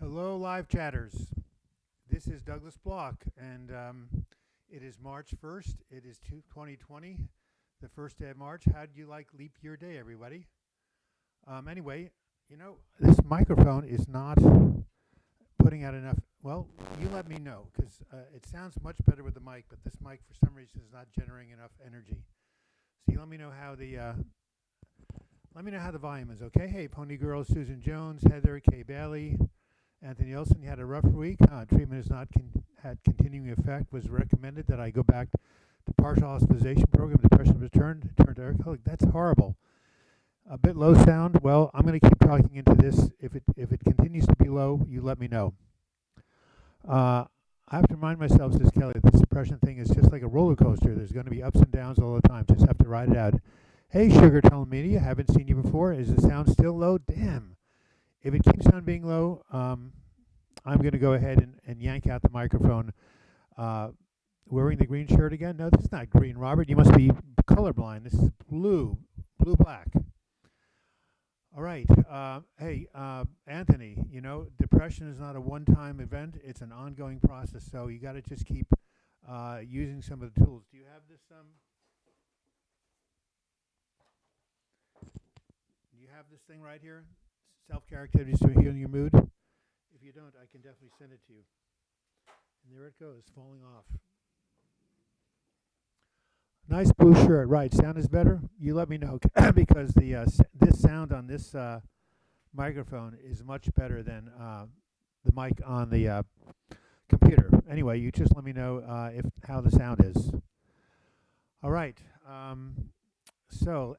Hello, live chatters. This is Douglas Block, and it is March 1st. It is 2020, the first day of March. How do you like leap year day, everybody? Anyway, this microphone is not putting out enough. Well, you let me know, because it sounds much better with the mic, but this mic, for some reason, is not generating enough energy. So you let me know how the volume is. Okay. Hey, Pony Girl, Susan Jones, Heather, Kay Bailey. Anthony Olson, you had a rough week. Treatment has not had continuing effect. Was recommended that I go back to partial hospitalization program. Depression returned to Eric. Oh, that's horrible. A bit low sound. Well, I'm going to keep talking into this. If it continues to be low, you let me know. I have to remind myself, says Kelly, this depression thing is just like a roller coaster. There's going to be ups and downs all the time. Just have to ride it out. Hey, Sugar Media, haven't seen you before. Is the sound still low? Damn. If it keeps on being low, I'm going to go ahead and yank out the microphone. Wearing the green shirt again? No, this is not green, Robert. You must be colorblind. This is blue-black. All right. Hey, Anthony, depression is not a one-time event. It's an ongoing process, so you got to just keep using some of the tools. Do you have this? Do you have this thing right here? Self-care activities to heal your mood. If you don't, I can definitely send it to you. And there it goes, falling off. Nice blue shirt. Right, sound is better? You let me know, because this sound on this microphone is much better than the mic on the computer. Anyway, you just let me know how the sound is. All right. So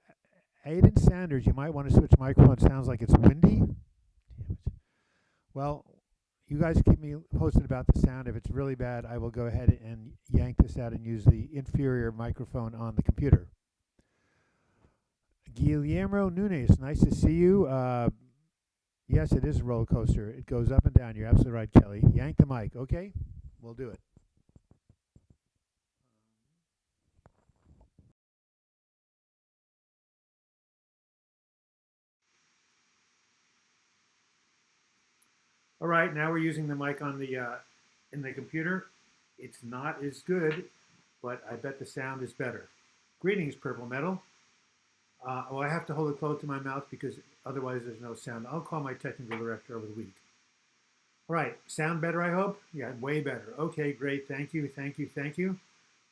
Aiden Sanders, you might want to switch microphone. It sounds like it's windy. Damn it. Well, you guys keep me posted about the sound. If it's really bad, I will go ahead and yank this out and use the inferior microphone on the computer. Guillermo Nunes, nice to see you. Yes, it is a roller coaster. It goes up and down. You're absolutely right, Kelly. Yank the mic, okay? We'll do it. All right, now we're using the mic on the in the computer. It's not as good, but I bet the sound is better. Greetings, Purple Metal. Well, I have to hold it close to my mouth because otherwise there's no sound. I'll call my technical director over the week. All right, sound better, I hope? Yeah, way better. Okay, great. Thank you.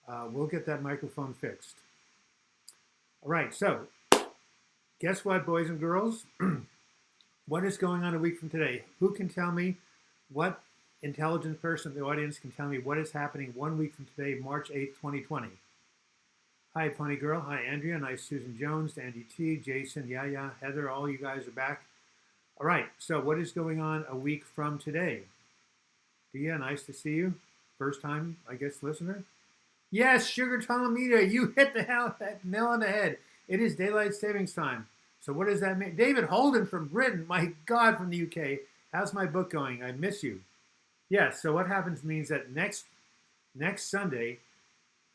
We'll get that microphone fixed. All right, so guess what, boys and girls? What is going on a week from today? Who can tell me, what intelligent person in the audience can tell me what is happening 1 week from today, March 8th, 2020? Hi, Pony Girl. Hi, Andrea. Nice Susan Jones, Andy T, Jason, Yaya, Heather, all you guys are back. All right, so what is going on a week from today? Dia, nice to see you. First time, I guess, listener. Yes, Sugar Media, you hit that nail on the head. It is daylight savings time. So what does that mean? David Holden from Britain, my God, from the UK. How's my book going? I miss you. Yes, so what happens means that next Sunday,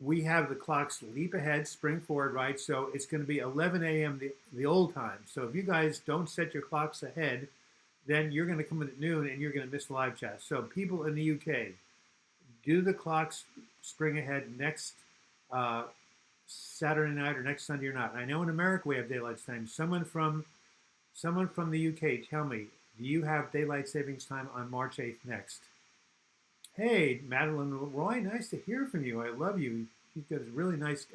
we have the clocks leap ahead, spring forward, right? So it's going to be 11 a.m. the old time. So if you guys don't set your clocks ahead, then you're going to come in at noon and you're going to miss the live chat. So people in the UK, do the clocks spring ahead next Saturday night or next Sunday or not. I know in America we have daylight time. Someone from the UK, tell me, do you have daylight savings time on March 8th next? Hey, Madeline Roy, nice to hear from you. I love you. She's got really nice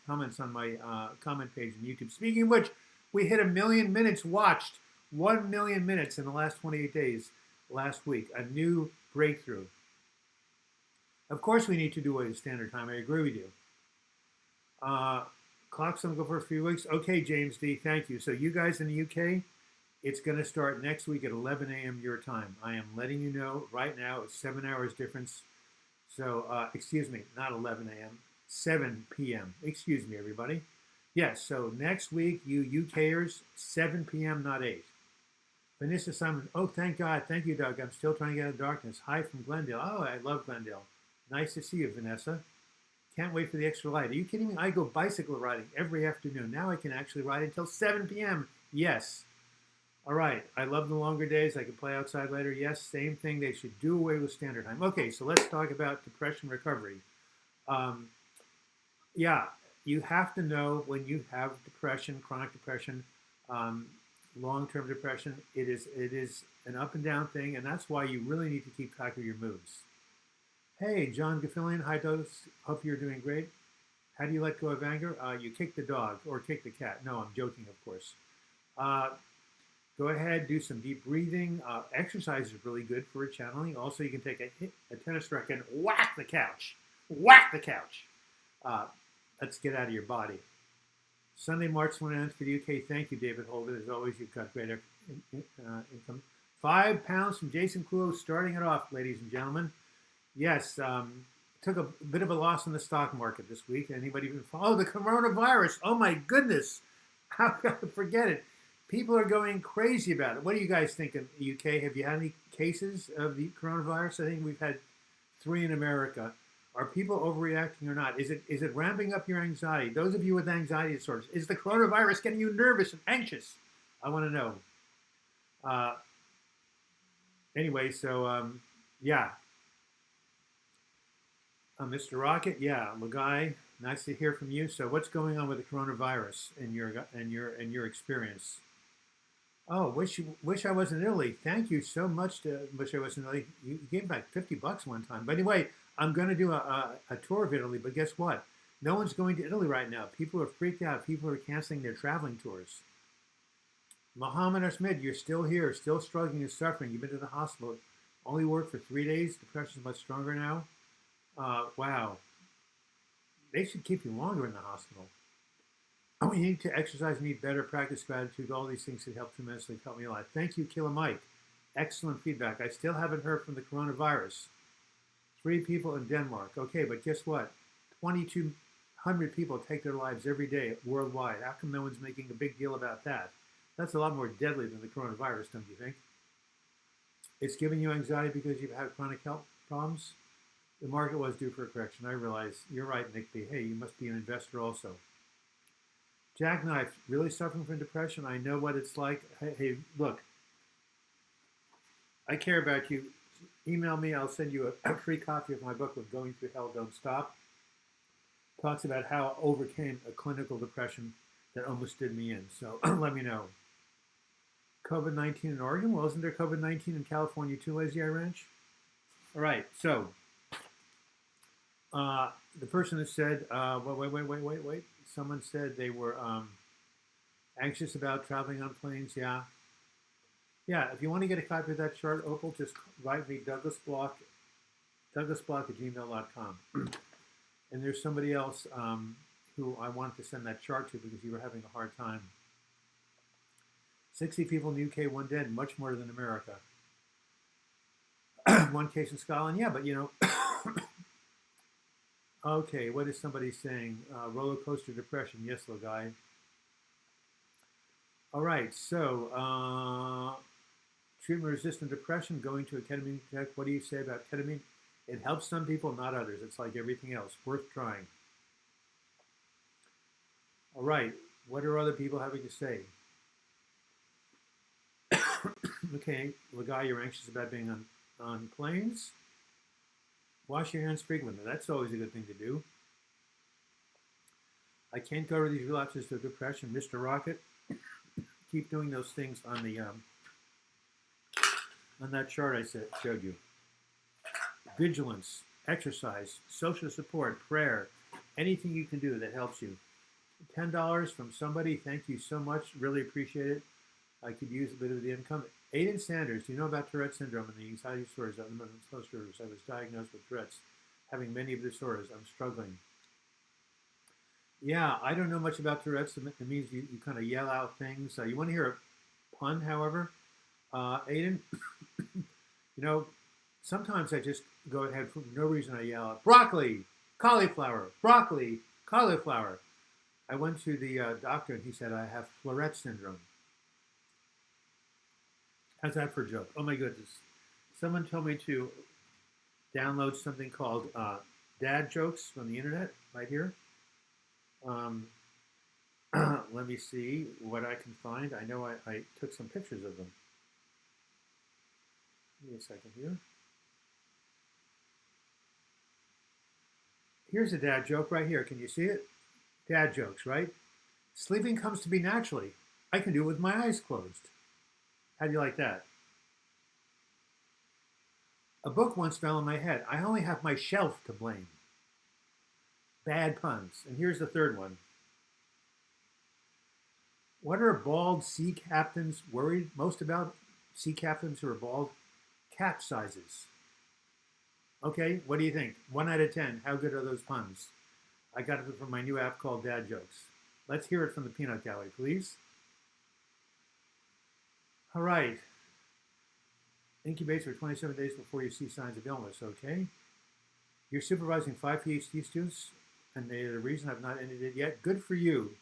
comments on my comment page on YouTube. Speaking of which, we hit 1 million minutes watched. 1 million minutes in the last 28 days last week. A new breakthrough. Of course we need to do a standard time. I agree with you. Clock's going to go for a few weeks. Okay, James D, thank you. So you guys in the UK, it's going to start next week at 11 a.m. your time. I am letting you know right now. It's 7 hours difference. So, excuse me, not 11 a.m., 7 p.m. Excuse me, everybody. Yes, so next week, you UKers, 7 p.m., not 8. Vanessa Simon, oh, thank God. Thank you, Doug. I'm still trying to get out of darkness. Hi from Glendale. Oh, I love Glendale. Nice to see you, Vanessa. Can't wait for the extra light. Are you kidding me? I go bicycle riding every afternoon. Now I can actually ride until 7 p.m. Yes. All right. I love the longer days. I can play outside later. Yes, same thing. They should do away with standard time. Okay, so let's talk about depression recovery. Um, yeah, you have to know when you have depression, chronic depression, um, long-term depression. It is an up and down thing, and that's why you really need to keep track of your moods. Hey, John Gaffilian, hi, Dose. Hope you're doing great. How do you let go of anger? You kick the dog or kick the cat. No, I'm joking, of course. Uh, Go ahead, do some deep breathing. Exercise is really good for channeling. Also, you can take a tennis racket and whack the couch. Whack the couch. Uh, let's get out of your body. Sunday, March 29th for the UK. Thank you, David Holder. As always, you've got great income. £5 from Jason Cluo, starting it off, ladies and gentlemen. Yes, took a bit of a loss in the stock market this week. Anybody even follow the coronavirus? Oh my goodness! How could I forget it? People are going crazy about it. What do you guys think in the UK? Have you had any cases of the coronavirus? I think we've had 3 in America. Are people overreacting or not? Is it ramping up your anxiety? Those of you with anxiety disorders, is the coronavirus getting you nervous and anxious? I want to know. Anyway, so yeah, Mr. Rocket, yeah, Lagai, nice to hear from you. So, what's going on with the coronavirus in your experience? Oh, wish I was in Italy. Thank you so much to wish I was in Italy. You gave back $50 one time. But anyway, I'm going to do a tour of Italy. But guess what? No one's going to Italy right now. People are freaked out. People are canceling their traveling tours. Muhammad Ahmed, you're still here, still struggling and suffering. You've been to the hospital. Only worked for 3 days. Depression's much stronger now. Wow. They should keep you longer in the hospital. Oh, you need to exercise and eat better, practice gratitude. All these things should help tremendously, help me a lot. Thank you, Killer Mike. Excellent feedback. I still haven't heard from the coronavirus. 3 people in Denmark. Okay, but guess what? 2,200 people take their lives every day worldwide. How come no one's making a big deal about that? That's a lot more deadly than the coronavirus, don't you think? It's giving you anxiety because you've had chronic health problems? The market was due for a correction. I realize. You're right, Nick B. Hey, you must be an investor also. Jackknife, really suffering from depression? I know what it's like. Hey, look, I care about you. Email me. I'll send you a free copy of my book with Going Through Hell, Don't Stop. Talks about how I overcame a clinical depression that almost did me in. So let me know. COVID-19 in Oregon? Well, isn't there COVID-19 in California too, Lazy Eye Ranch? All right, so the person that said, wait. Someone said they were anxious about traveling on planes. Yeah. If you want to get a copy of that chart, Opal, just write me douglasblock at gmail.com. And there's somebody else who I wanted to send that chart to because you were having a hard time. 60 people in the UK, 1 dead, much more than America. 1 case in Scotland. Yeah, but you know, okay, what is somebody saying? Roller coaster depression. Yes, little guy. All right, so treatment-resistant depression, going to a ketamine check. What do you say about ketamine? It helps some people, not others. It's like everything else, worth trying. All right, what are other people having to say? Okay, Lagai, you're anxious about being on planes. Wash your hands frequently. That's always a good thing to do. I can't go over these relapses to depression. Mr. Rocket, keep doing those things on the on that chart I showed you. Vigilance, exercise, social support, prayer, anything you can do that helps you. $10 from somebody. Thank you so much. Really appreciate it. I could use a bit of the income. Aiden Sanders, do you know about Tourette syndrome and the anxiety disorders? I was diagnosed with Tourette's, having many of the disorders. I'm struggling. Yeah, I don't know much about Tourette's. It means you kind of yell out things. You want to hear a pun, however? Aiden, you know, sometimes I just go ahead for no reason. I yell out, broccoli, cauliflower, broccoli, cauliflower. I went to the doctor and he said I have Tourette syndrome. How's that for a joke? Oh my goodness. Someone told me to download something called Dad Jokes from the internet, right here. Let me see what I can find. I know I took some pictures of them. Give me a second here. Here's a dad joke right here. Can you see it? Dad jokes, right? Sleeping comes to me naturally. I can do it with my eyes closed. How do you like that? A book once fell on my head. I only have my shelf to blame. Bad puns. And here's the third one. What are bald sea captains worried most about? Sea captains who are bald? Capsizes. Okay, what do you think? 1 out of 10. How good are those puns? I got it from my new app called Dad Jokes. Let's hear it from the peanut gallery, please. All right. Incubates for 27 days before you see signs of illness, okay? You're supervising 5 PhD students, and they're the reason I've not ended it yet. Good for you.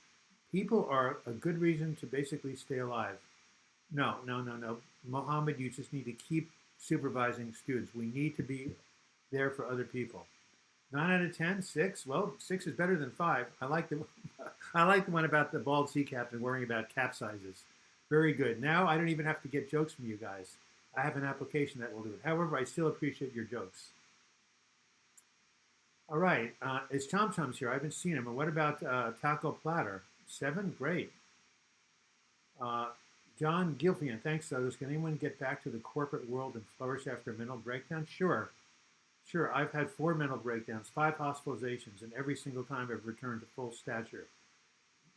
People are a good reason to basically stay alive. No. Mohammed, you just need to keep supervising students. We need to be there for other people. 9 out of 10, 6. Well, 6 is better than 5. I like the one about the bald sea captain worrying about capsizes. Very good. Now I don't even have to get jokes from you guys. I have an application that will do it. However, I still appreciate your jokes. All right. It's Tom Tom's here. I haven't seen him. And what about Taco Platter? 7? Great. John Gilfian, thanks, Douglas. Can anyone get back to the corporate world and flourish after a mental breakdown? Sure. I've had 4 mental breakdowns, 5 hospitalizations, and every single time I've returned to full stature.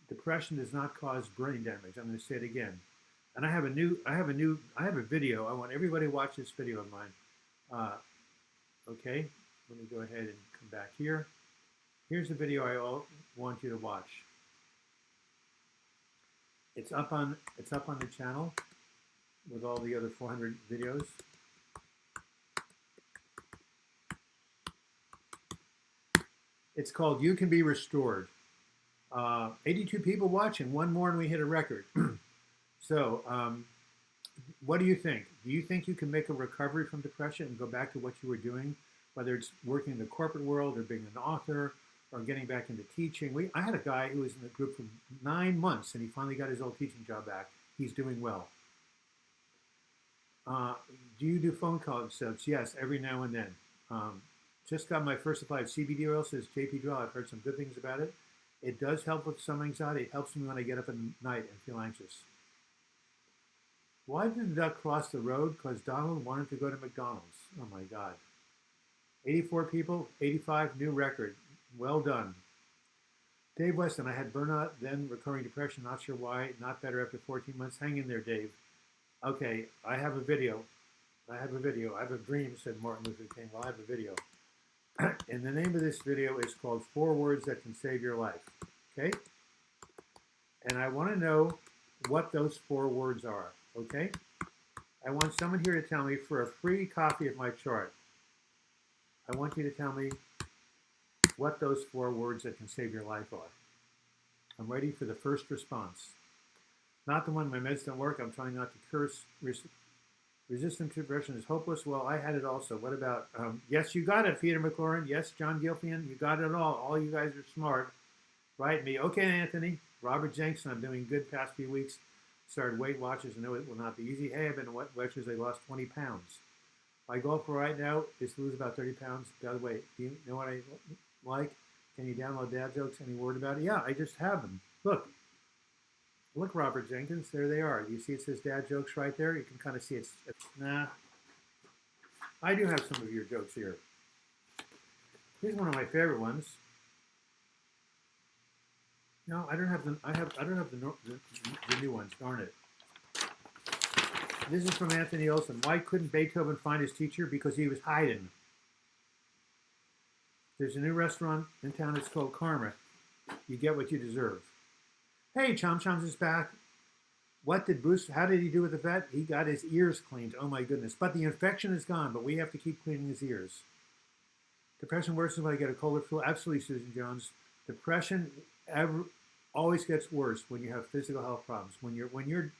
Depression does not cause brain damage. I'm going to say it again. And I have a video. I want everybody to watch this video of mine. Okay, let me go ahead and come back here. Here's the video I want you to watch. It's up on the channel with all the other 400 videos. It's called You Can Be Restored. 82 people watching, 1 more and we hit a record. So, what do you think? Do you think you can make a recovery from depression and go back to what you were doing, whether it's working in the corporate world or being an author or getting back into teaching? I had a guy who was in the group for 9 months and he finally got his old teaching job back. He's doing well. Do you do phone call episodes? Yes, every now and then. Just got my first supply of CBD oil, says JP Drill. I've heard some good things about it. It does help with some anxiety. It helps me when I get up at night and feel anxious. Why did the duck cross the road? Because Donald wanted to go to McDonald's. Oh my God. 84 people, 85, new record. Well done. Dave Weston, I had burnout, then recurring depression. Not sure why. Not better after 14 months. Hang in there, Dave. Okay, I have a video. I have a dream, said Martin Luther King. Well, I have a video. And the name of this video is called 4 Words That Can Save Your Life. Okay? And I want to know what those 4 words are. Okay? I want someone here to tell me for a free copy of my chart. I want you to tell me what those 4 words that can save your life are. I'm ready for the first response. Not the one, my meds don't work. I'm trying not to curse. Resistant to depression is hopeless. Well, I had it also. What about, yes, you got it, Peter McLaurin. Yes, John Gilfian, you got it all. All you guys are smart. Write me. Okay, Anthony. Robert Jenks, I'm doing good past few weeks. Started Weight Watchers. I know it will not be easy. Hey, I've been Weight Watchers. I lost 20 pounds. My goal for right now is to lose about 30 pounds. By the way, do you know what I like? Can you download dad jokes? Any word about it? Yeah, I just have them. Look, Robert Jenkins. There they are. You see it says dad jokes right there? You can kind of see it's nah. I do have some of your jokes here. Here's one of my favorite ones. No, I don't have the new ones. Darn it. This is from Anthony Olson. Why couldn't Beethoven find his teacher? Because he was hiding. There's a new restaurant in town. It's called Karma. You get what you deserve. Hey, Chom Choms is back. What did Bruce, how did he do with the vet? He got his ears cleaned. Oh my goodness. But the infection is gone, but we have to keep cleaning his ears. Depression worsens when I get a cold or flu. Absolutely, Susan Jones. Depression always gets worse when you have physical health problems. When you're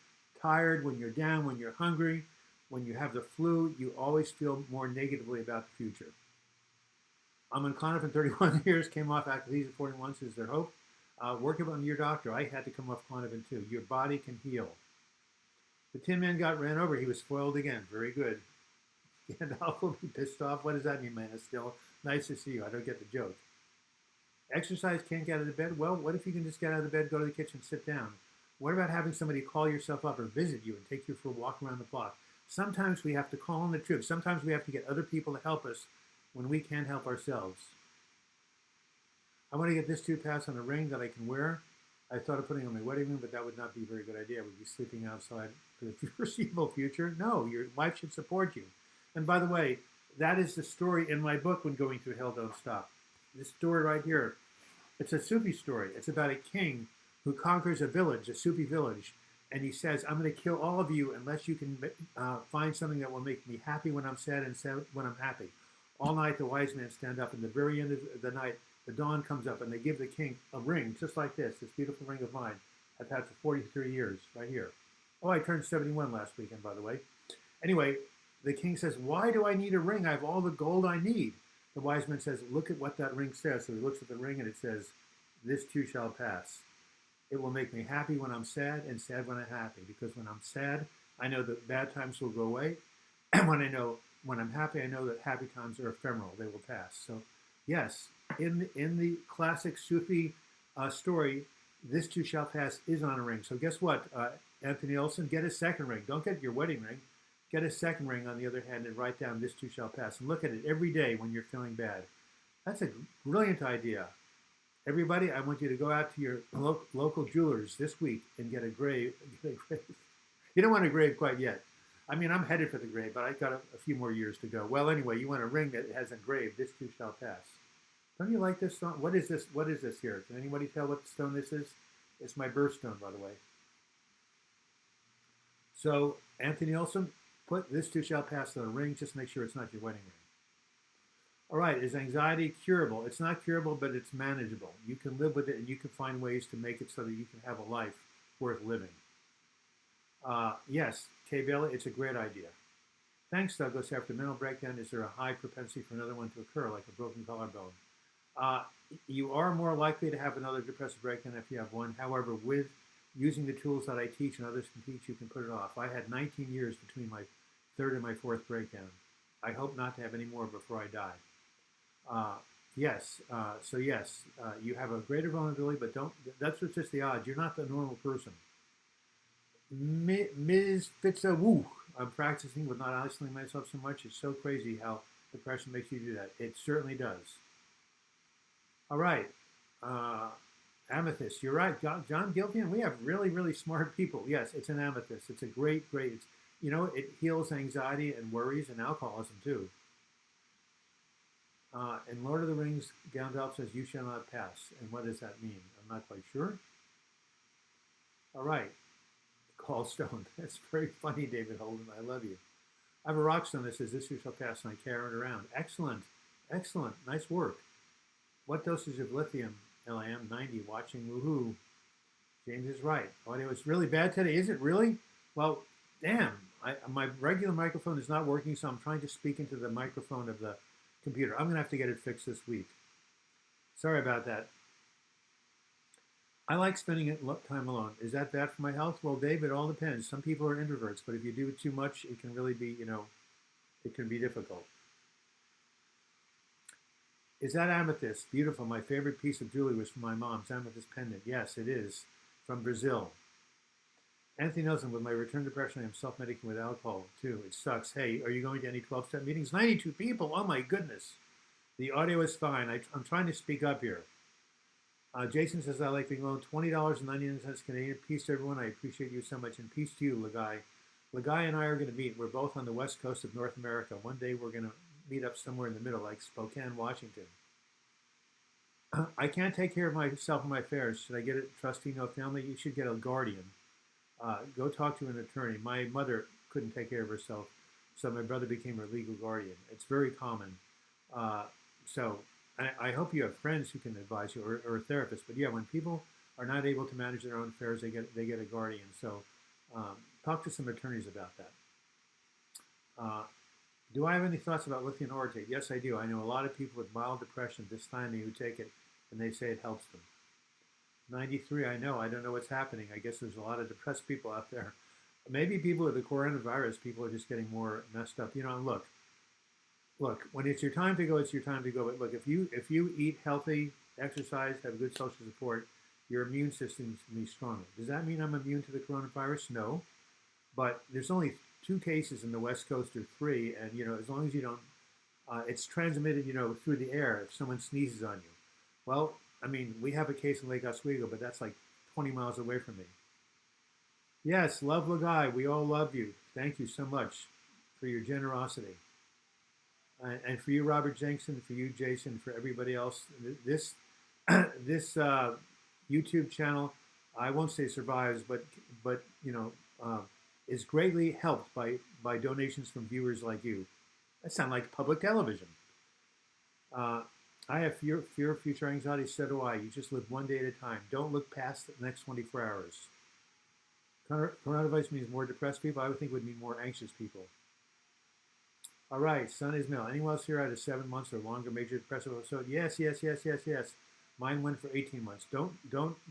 tired, when you're down, when you're hungry, when you have the flu, you always feel more negatively about the future. I'm in Connor for 31 years, came off active at 41, so is there hope? Work it on your doctor. I had to come off Clonopin too. Your body can heal. The Tin Man got ran over. He was foiled again. Very good. Gandalf will be pissed off. What does that mean, man? It's still nice to see you. I don't get the joke. Exercise, can't get out of bed? Well, what if you can just get out of bed, go to the kitchen, sit down? What about having somebody call yourself up or visit you and take you for a walk around the block? Sometimes we have to call in the troops. Sometimes we have to get other people to help us when we can't help ourselves. I want to get this 2 pass on a ring that I can wear. I thought of putting on my wedding ring, but that would not be a very good idea. I would be sleeping outside for the foreseeable future. No, your wife should support you. And by the way, that is the story in my book, When Going Through Hell Don't Stop. This story right here, it's a Sufi story. It's about a king who conquers a village, a Sufi village, and he says, I'm going to kill all of you unless you can find something that will make me happy when I'm sad and sad when I'm happy. All night the wise men stand up, and at the very end of the night, the dawn comes up, and they give the king a ring just like this beautiful ring of mine. I've had for 43 years, right here. Oh, I turned 71 last weekend, by the way. Anyway, the king says, why do I need a ring? I have all the gold I need. The wise man says, look at what that ring says. So he looks at the ring, and it says, this too shall pass. It will make me happy when I'm sad and sad when I'm happy. Because when I'm sad, I know that bad times will go away. And when I'm happy, I know that happy times are ephemeral. They will pass. So yes, in the classic Sufi story, this too shall pass is on a ring. So guess what, Anthony Olson? Get a second ring. Don't get your wedding ring. Get a second ring, on the other hand, and write down this too shall pass. And look at it every day when you're feeling bad. That's a brilliant idea. Everybody, I want you to go out to your local jewelers this week and get a grave. You don't want a grave quite yet. I mean, I'm headed for the grave, but I got a few more years to go. Well, anyway, you want a ring that has engraved, this too shall pass. Don't you like this stone? What is this? What is this here? Can anybody tell what stone this is? It's my birthstone, by the way. So, Anthony Olson, put this too shall pass on a ring. Just make sure it's not your wedding ring. All right, is anxiety curable? It's not curable, but it's manageable. You can live with it, and you can find ways to make it so that you can have a life worth living. Yes, Kay Bailey, it's a great idea. Thanks, Douglas. After mental breakdown, is there a high propensity for another one to occur, like a broken collarbone? You are more likely to have another depressive breakdown if you have one. However, with using the tools that I teach and others can teach, you can put it off. I had 19 years between my third and my fourth breakdown. I hope not to have any more before I die. Yes, you have a greater vulnerability, but that's just the odds. You're not the normal person. Ms. Fitzawoo, I'm practicing with not isolating myself so much. It's so crazy how depression makes you do that. It certainly does. All right. Amethyst, you're right. John Gilfian, we have really, really smart people. Yes, it's an amethyst. It's a great, it heals anxiety and worries and alcoholism too. In Lord of the Rings, Gandalf says, you shall not pass. And what does that mean? I'm not quite sure. All right. Gallstone. That's very funny, David Holden. I love you. I have a rock stone that says, this too shall pass, and I carry it around. Excellent. Excellent. Nice work. What dosage of lithium? LIM 90. Watching. Woohoo. James is right. Audio is really bad today. Is it really? Well, damn. My regular microphone is not working, so I'm trying to speak into the microphone of the computer. I'm going to have to get it fixed this week. Sorry about that. I like spending time alone. Is that bad for my health? Well, Dave, it all depends. Some people are introverts, but if you do it too much, it can really be, it can be difficult. Is that amethyst? Beautiful. My favorite piece of jewelry was from my mom's amethyst pendant. Yes, it is. From Brazil. Anthony Nelson, with my return depression, I am self-medicating with alcohol, too. It sucks. Hey, are you going to any 12-step meetings? 92 people. Oh, my goodness. The audio is fine. I'm trying to speak up here. Jason says, I like being alone. $20.99 Canadian. Peace to everyone. I appreciate you so much. And peace to you, Lagai. Lagai and I are going to meet. We're both on the west coast of North America. One day we're going to meet up somewhere in the middle, like Spokane, Washington. I can't take care of myself and my affairs. Should I get a trustee, no family? You should get a guardian. Go talk to an attorney. My mother couldn't take care of herself, so my brother became her legal guardian. It's very common. So I hope you have friends who can advise you, or a therapist. But yeah, when people are not able to manage their own affairs, they get a guardian. So talk to some attorneys about that. Do I have any thoughts about lithium orotate? Yes, I do. I know a lot of people with mild depression, dysthymia, who take it, and they say it helps them. 93, I know. I don't know what's happening. I guess there's a lot of depressed people out there. Maybe people with the coronavirus, people are just getting more messed up. And look, when it's your time to go, it's your time to go. But look, if you eat healthy, exercise, have good social support, your immune system is going to be stronger. Does that mean I'm immune to the coronavirus? No. But there's only 2 cases in the West Coast, or 3, and as long as you don't, it's transmitted, through the air if someone sneezes on you. Well, I mean, we have a case in Lake Oswego, but that's like 20 miles away from me. Yes, love Lagai. We all love you. Thank you so much for your generosity. And for you, Robert Jensen, for you, Jason, for everybody else, this YouTube channel, I won't say survives, but is greatly helped by donations from viewers like you. That sounds like public television. I have fear of future anxiety. So do I. You just live one day at a time. Don't look past the next 24 hours. Coronavirus means more depressed people. I would think it would mean more anxious people. All right, Son Ismail. Anyone else here had a 7 months or longer major depressive episode? Yes. Mine went for 18 months. Don't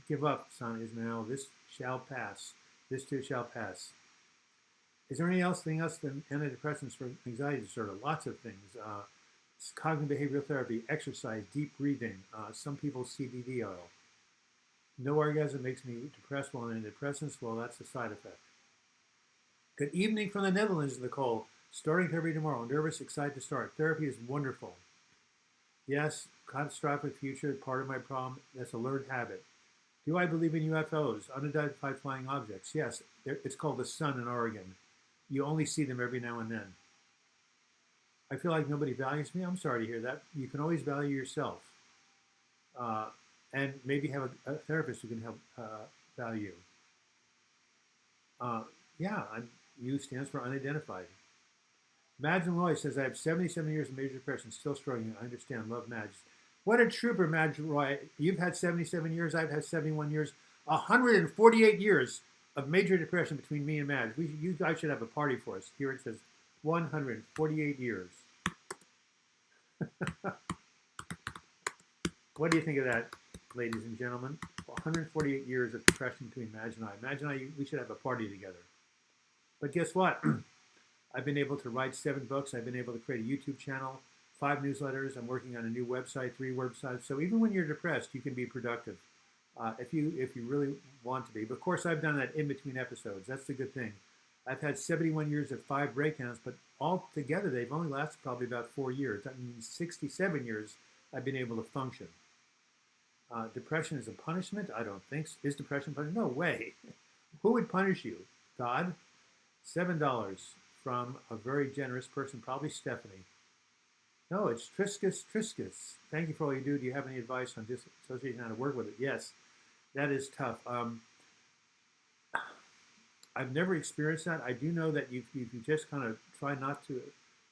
give up, Son Ismail. This shall pass. This too shall pass. Is there anything else than antidepressants for anxiety disorder? Lots of things. Cognitive behavioral therapy, exercise, deep breathing. Some people CBD oil. No orgasm makes me depressed while on antidepressants. Well, that's a side effect. Good evening from the Netherlands, Nicole. Starting therapy tomorrow. Nervous, excited to start. Therapy is wonderful. Yes, catastrophic future, part of my problem. That's a learned habit. Do I believe in UFOs, unidentified flying objects? Yes, it's called the sun in Oregon. You only see them every now and then. I feel like nobody values me. I'm sorry to hear that. You can always value yourself. And maybe have a therapist who can help value you. U stands for unidentified. Madge Roy says, I have 77 years of major depression, still struggling. I understand. Love, Madge. What a trooper, Madge Roy. You've had 77 years. I've had 71 years. 148 years of major depression between me and Madge. You guys should have a party for us. Here it says 148 years. What do you think of that, ladies and gentlemen? 148 years of depression between Madge and I. Madge and I, we should have a party together. But guess what? I've been able to write 7 books. I've been able to create a YouTube channel, 5 newsletters. I'm working on a new website, 3 websites. So even when you're depressed, you can be productive if you really want to be. But of course, I've done that in between episodes. That's the good thing. I've had 71 years of 5 breakdowns, but all together, they've only lasted probably about 4 years. That means 67 years I've been able to function. Depression is a punishment? I don't think so. Is depression punishment? No way. Who would punish you? God? $7 from a very generous person, probably Stephanie. No, it's Triscus. Thank you for all you do. Do you have any advice on dissociation, how to work with it? Yes, that is tough. I've never experienced that. I do know that if you just kind of try not to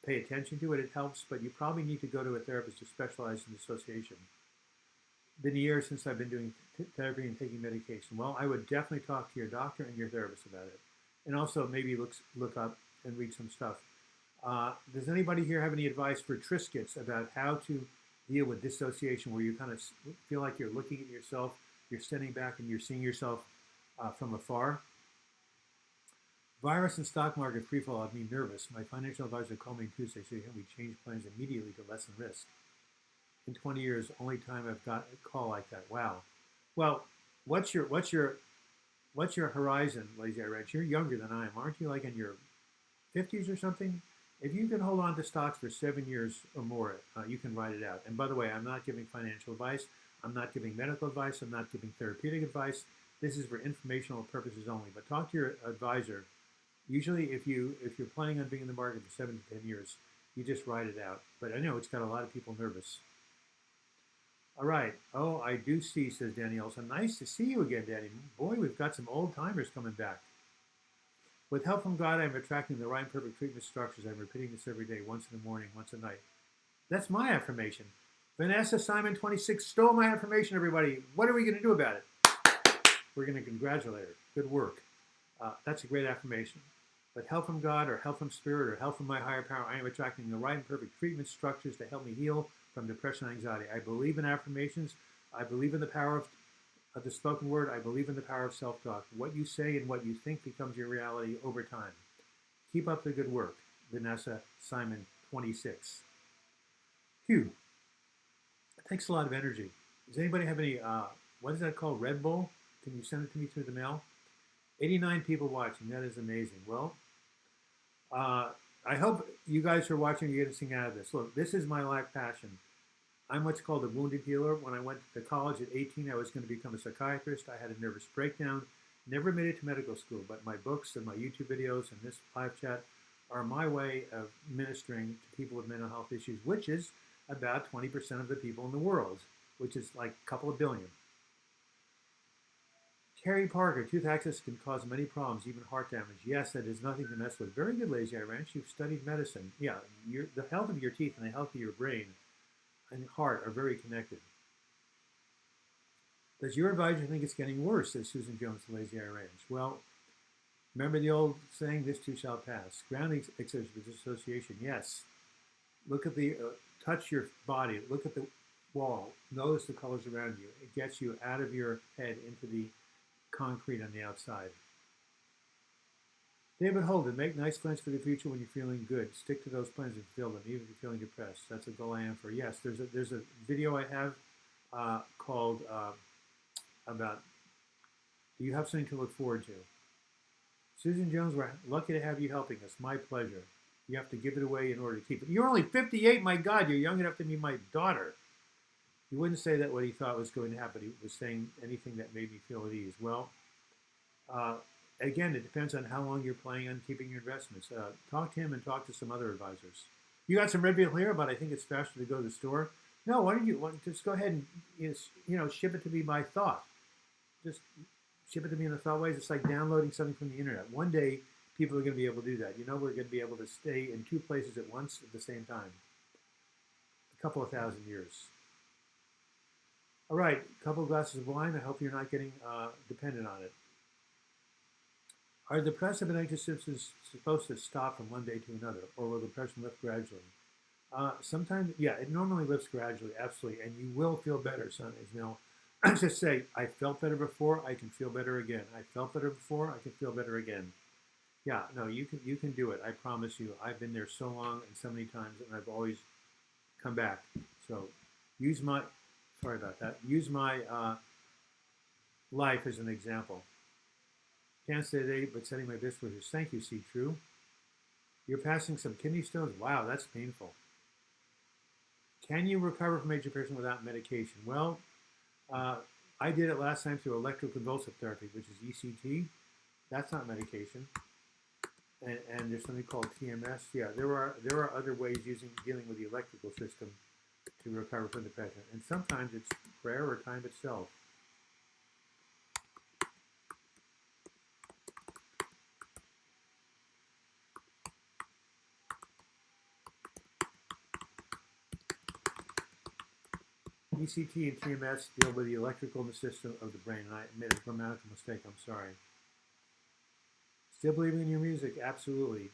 pay attention to it, it helps, but you probably need to go to a therapist who specializes in dissociation. Been a year since I've been doing therapy and taking medication. Well, I would definitely talk to your doctor and your therapist about it. And also maybe look up and read some stuff. Does anybody here have any advice for Triscuits about how to deal with dissociation, where you kind of feel like you're looking at yourself, you're standing back and you're seeing yourself from afar? Virus and stock market free fall have me nervous. My financial advisor called me Tuesday, so we change plans immediately to lessen risk. In 20 years, only time I've got a call like that. Wow. Well, what's your horizon, Lazy Eye Ranch? You're younger than I am, aren't you? Like in your 50s or something? If you can hold on to stocks for 7 years or more, you can ride it out. And by the way, I'm not giving financial advice. I'm not giving medical advice. I'm not giving therapeutic advice. This is for informational purposes only. But talk to your advisor. Usually, if you're planning on being in the market for 7 to 10 years, you just ride it out. But I know it's got a lot of people nervous. All right. Oh, I do see, says Danielle. So nice to see you again, Danny. Boy, we've got some old timers coming back. With help from God, I'm attracting the right and perfect treatment structures. I'm repeating this every day, once in the morning, once at night. That's my affirmation. Vanessa Simon 26 stole my affirmation, everybody. What are we going to do about it? We're going to congratulate her. Good work. That's a great affirmation. With help from God, or help from Spirit, or help from my higher power, I am attracting the right and perfect treatment structures to help me heal from depression and anxiety. I believe in affirmations. I believe in the power The spoken word, I believe in the power of self-talk. What you say and what you think becomes your reality over time. Keep up the good work. Vanessa Simon, 26. Phew. It takes a lot of energy. Does anybody have any, what is that called? Red Bull? Can you send it to me through the mail? 89 people watching. That is amazing. Well, I hope you guys who are watching, you get something out of this. Look, this is my life passion. I'm what's called a wounded healer. When I went to college at 18, I was going to become a psychiatrist. I had a nervous breakdown. Never made it to medical school, but my books and my YouTube videos and this live chat are my way of ministering to people with mental health issues, which is about 20% of the people in the world, which is like a couple of billion. Terry Parker, tooth access can cause many problems, even heart damage. Yes, that is nothing to mess with. Very good, Lazy Eye Ranch. You've studied medicine. Yeah, the health of your teeth and the health of your brain and heart are very connected. Does your advisor think it's getting worse, says Susan Jones to Lazy Eye Ranch? Well, remember the old saying, this too shall pass. Grounding exercise with dissociation, yes. Look at the, touch your body, look at the wall, notice the colors around you. It gets you out of your head into the concrete on the outside. David Holden, make nice plans for the future when you're feeling good. Stick to those plans and fulfill them, even if you're feeling depressed. That's a goal I am for. Yes, there's a video I have called about, do you have something to look forward to? Susan Jones, we're lucky to have you helping us. My pleasure. You have to give it away in order to keep it. You're only 58, my God, you're young enough to be my daughter. He wouldn't say that what he thought was going to happen. He was saying anything that made me feel at ease. Well, again, it depends on how long you're planning on keeping your investments. Talk to him and talk to some other advisors. You got some Red Bull here, but I think it's faster to go to the store. No, why don't you just go ahead and ship it to me by thought. Just ship it to me in the thought ways. It's like downloading something from the internet. One day, people are going to be able to do that. We're going to be able to stay in two places at once at the same time. A couple of thousand years. All right, a couple of glasses of wine. I hope you're not getting dependent on it. Are depressive and anxious symptoms supposed to stop from one day to another, or will depression lift gradually? Sometimes, yeah, it normally lifts gradually, absolutely, and you will feel better. Son, I just say, I felt better before, I can feel better again. I felt better before, I can feel better again. Yeah, no, you can do it. I promise you. I've been there so long and so many times, and I've always come back. So, use my life as an example. Can't say today, but sending my best wishes. Thank you, See True. You're passing some kidney stones. Wow, that's painful. Can you recover from major depression without medication? Well, I did it last time through electroconvulsive therapy, which is ECT. That's not medication. And there's something called TMS. Yeah, there are other ways dealing with the electrical system to recover from depression. And sometimes it's prayer or time itself. ECT and TMS deal with the electrical system of the brain, and I made a grammatical mistake. I'm sorry. Still believing in your music? Absolutely.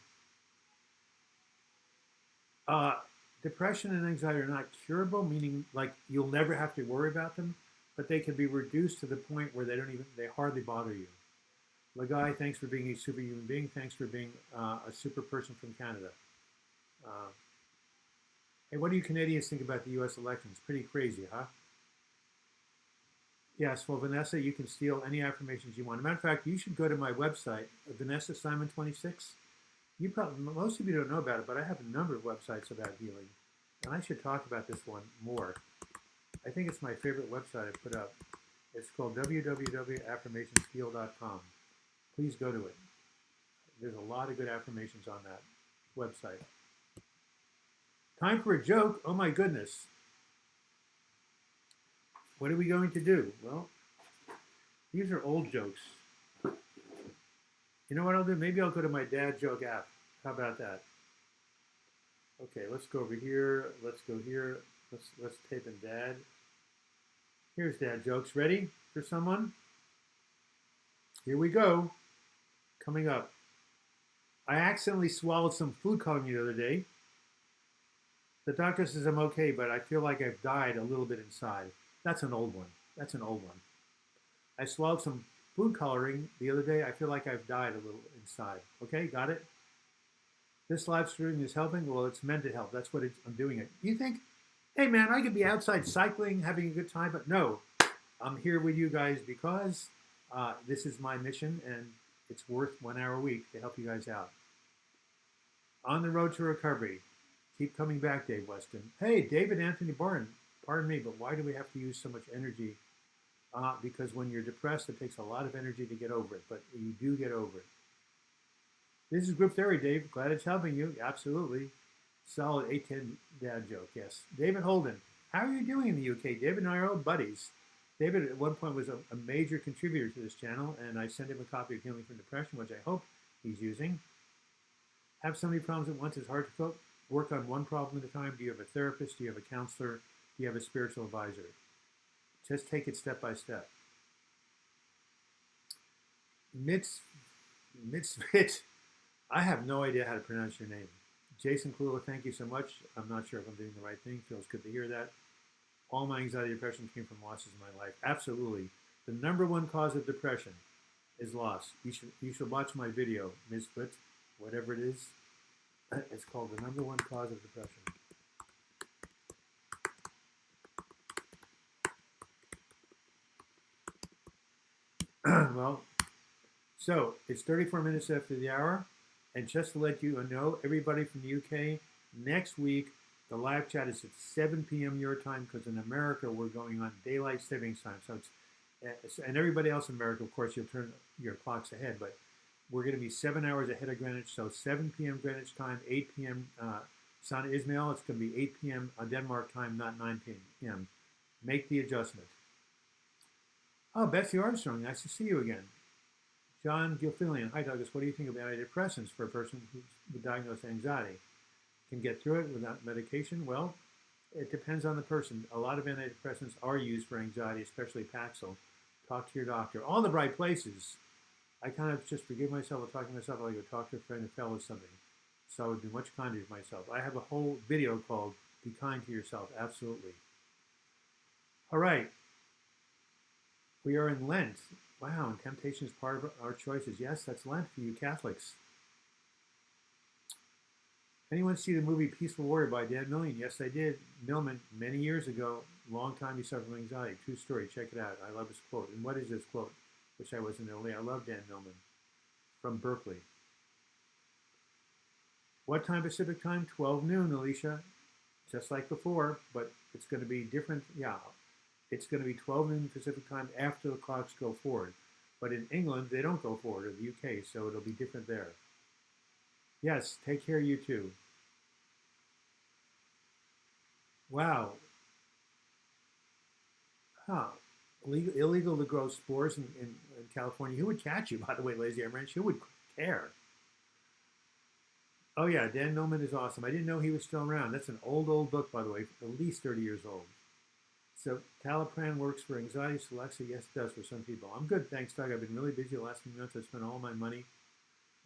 Depression and anxiety are not curable, meaning like you'll never have to worry about them, but they can be reduced to the point where they hardly bother you. Lagai, thanks for being a superhuman being. Thanks for being a super person from Canada. Hey, what do you Canadians think about the U.S. elections? Pretty crazy, huh? Yes, well, Vanessa, you can steal any affirmations you want. As a matter of fact, you should go to my website, Vanessa Simon 26. Most of you don't know about it, but I have a number of websites about healing, and I should talk about this one more. I think it's my favorite website I put up. It's called www.affirmationsheal.com. Please go to it. There's a lot of good affirmations on that website. Time for a joke. Oh my goodness. What are we going to do? Well, these are old jokes. You know what I'll do? Maybe I'll go to my dad joke app. How about that? Okay, let's go over here. Let's go here. Let's type in dad. Here's dad jokes. Ready for someone? Here we go. Coming up. I accidentally swallowed some food coloring the other day. The doctor says I'm okay, but I feel like I've died a little bit inside. That's an old one. That's an old one. I swallowed some food coloring the other day. I feel like I've died a little inside. Okay, got it? This live streaming is helping. Well, it's meant to help. That's what I'm doing it. You think, hey man, I could be outside cycling, having a good time, but no, I'm here with you guys because this is my mission, and it's worth 1 hour a week to help you guys out. On the road to recovery. Keep coming back, Dave Weston. Hey, David Anthony Barton. Pardon me, but why do we have to use so much energy? Because when you're depressed, it takes a lot of energy to get over it, but you do get over it. This is group theory, Dave. Glad it's helping you. Absolutely. Solid 810 dad joke, yes. David Holden. How are you doing in the UK? David and I are old buddies. David at one point was a major contributor to this channel, and I sent him a copy of Healing from Depression, which I hope he's using. Have so many problems at once, it's hard to cope. Work on one problem at a time. Do you have a therapist? Do you have a counselor? Do you have a spiritual advisor? Just take it step by step. Mitzvit. I have no idea how to pronounce your name. Jason Klula, thank you so much. I'm not sure if I'm doing the right thing. Feels good to hear that. All my anxiety and depression came from losses in my life. Absolutely. The number one cause of depression is loss. You should watch my video, Misfit, whatever it is. It's called The Number One Cause of Depression. Well, so it's 34 minutes after the hour. And just to let you know, everybody from the UK, next week, the live chat is at 7 p.m. your time, because in America, we're going on daylight savings time. So it's, and everybody else in America, of course, you'll turn your clocks ahead, but we're going to be 7 hours ahead of Greenwich. So 7 p.m. Greenwich time, 8 p.m. San Ismail. It's going to be 8 p.m. Denmark time, not 9 p.m. Make the adjustment. Oh, Betsy Armstrong, nice to see you again. John Gilfillian, hi Douglas, what do you think of antidepressants for a person who's diagnosed anxiety? Can get through it without medication? Well, it depends on the person. A lot of antidepressants are used for anxiety, especially Paxil. Talk to your doctor. All the right places. I kind of just forgive myself for talking to myself. I go talk to a friend who fell with something. So I would be much kinder to myself. I have a whole video called Be Kind to Yourself. Absolutely. All right. We are in Lent. Wow, and temptation is part of our choices. Yes, that's Lent for you Catholics. Anyone see the movie Peaceful Warrior by Dan Millman? Yes, I did. Millman, many years ago, long time he suffered from anxiety. True story. Check it out. I love his quote. And what is this quote? Wish I was in Italy. I love Dan Millman from Berkeley. What time Pacific time? 12 noon, Alicia. Just like before, but it's going to be different. Yeah. It's going to be 12 noon Pacific time after the clocks go forward. But in England, they don't go forward, or the UK, so it'll be different there. Yes, take care, you too. Wow. Huh. Illegal to grow spores in California. Who would catch you, by the way, Lazy Amaranth? Who would care? Oh, yeah, Dan Millman is awesome. I didn't know he was still around. That's an old book, by the way, at least 30 years old. So Talipran works for anxiety, Celexa. Yes, it does for some people. I'm good, thanks, Doug. I've been really busy the last few months. I spent all my money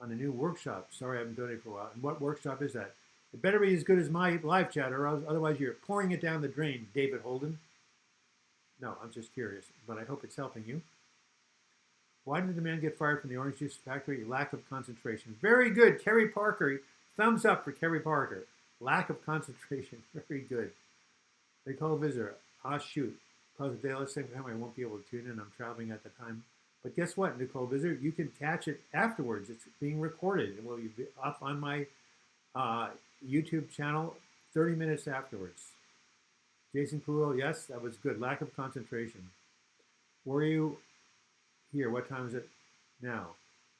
on a new workshop. Sorry, I haven't done it for a while. And what workshop is that? It better be as good as my live chat, or otherwise you're pouring it down the drain, David Holden. No, I'm just curious, but I hope it's helping you. Why did the man get fired from the orange juice factory? Lack of concentration. Very good, Kerry Parker. Thumbs up for Kerry Parker. Lack of concentration. Very good. They call a visitor. Ah, shoot. Because of daylight saving time, I won't be able to tune in. I'm traveling at the time. But guess what, Nicole Visitor? You can catch it afterwards. It's being recorded. It will be up on my YouTube channel 30 minutes afterwards. Jason Clulo, yes, that was good. Lack of concentration. Were you here? What time is it now?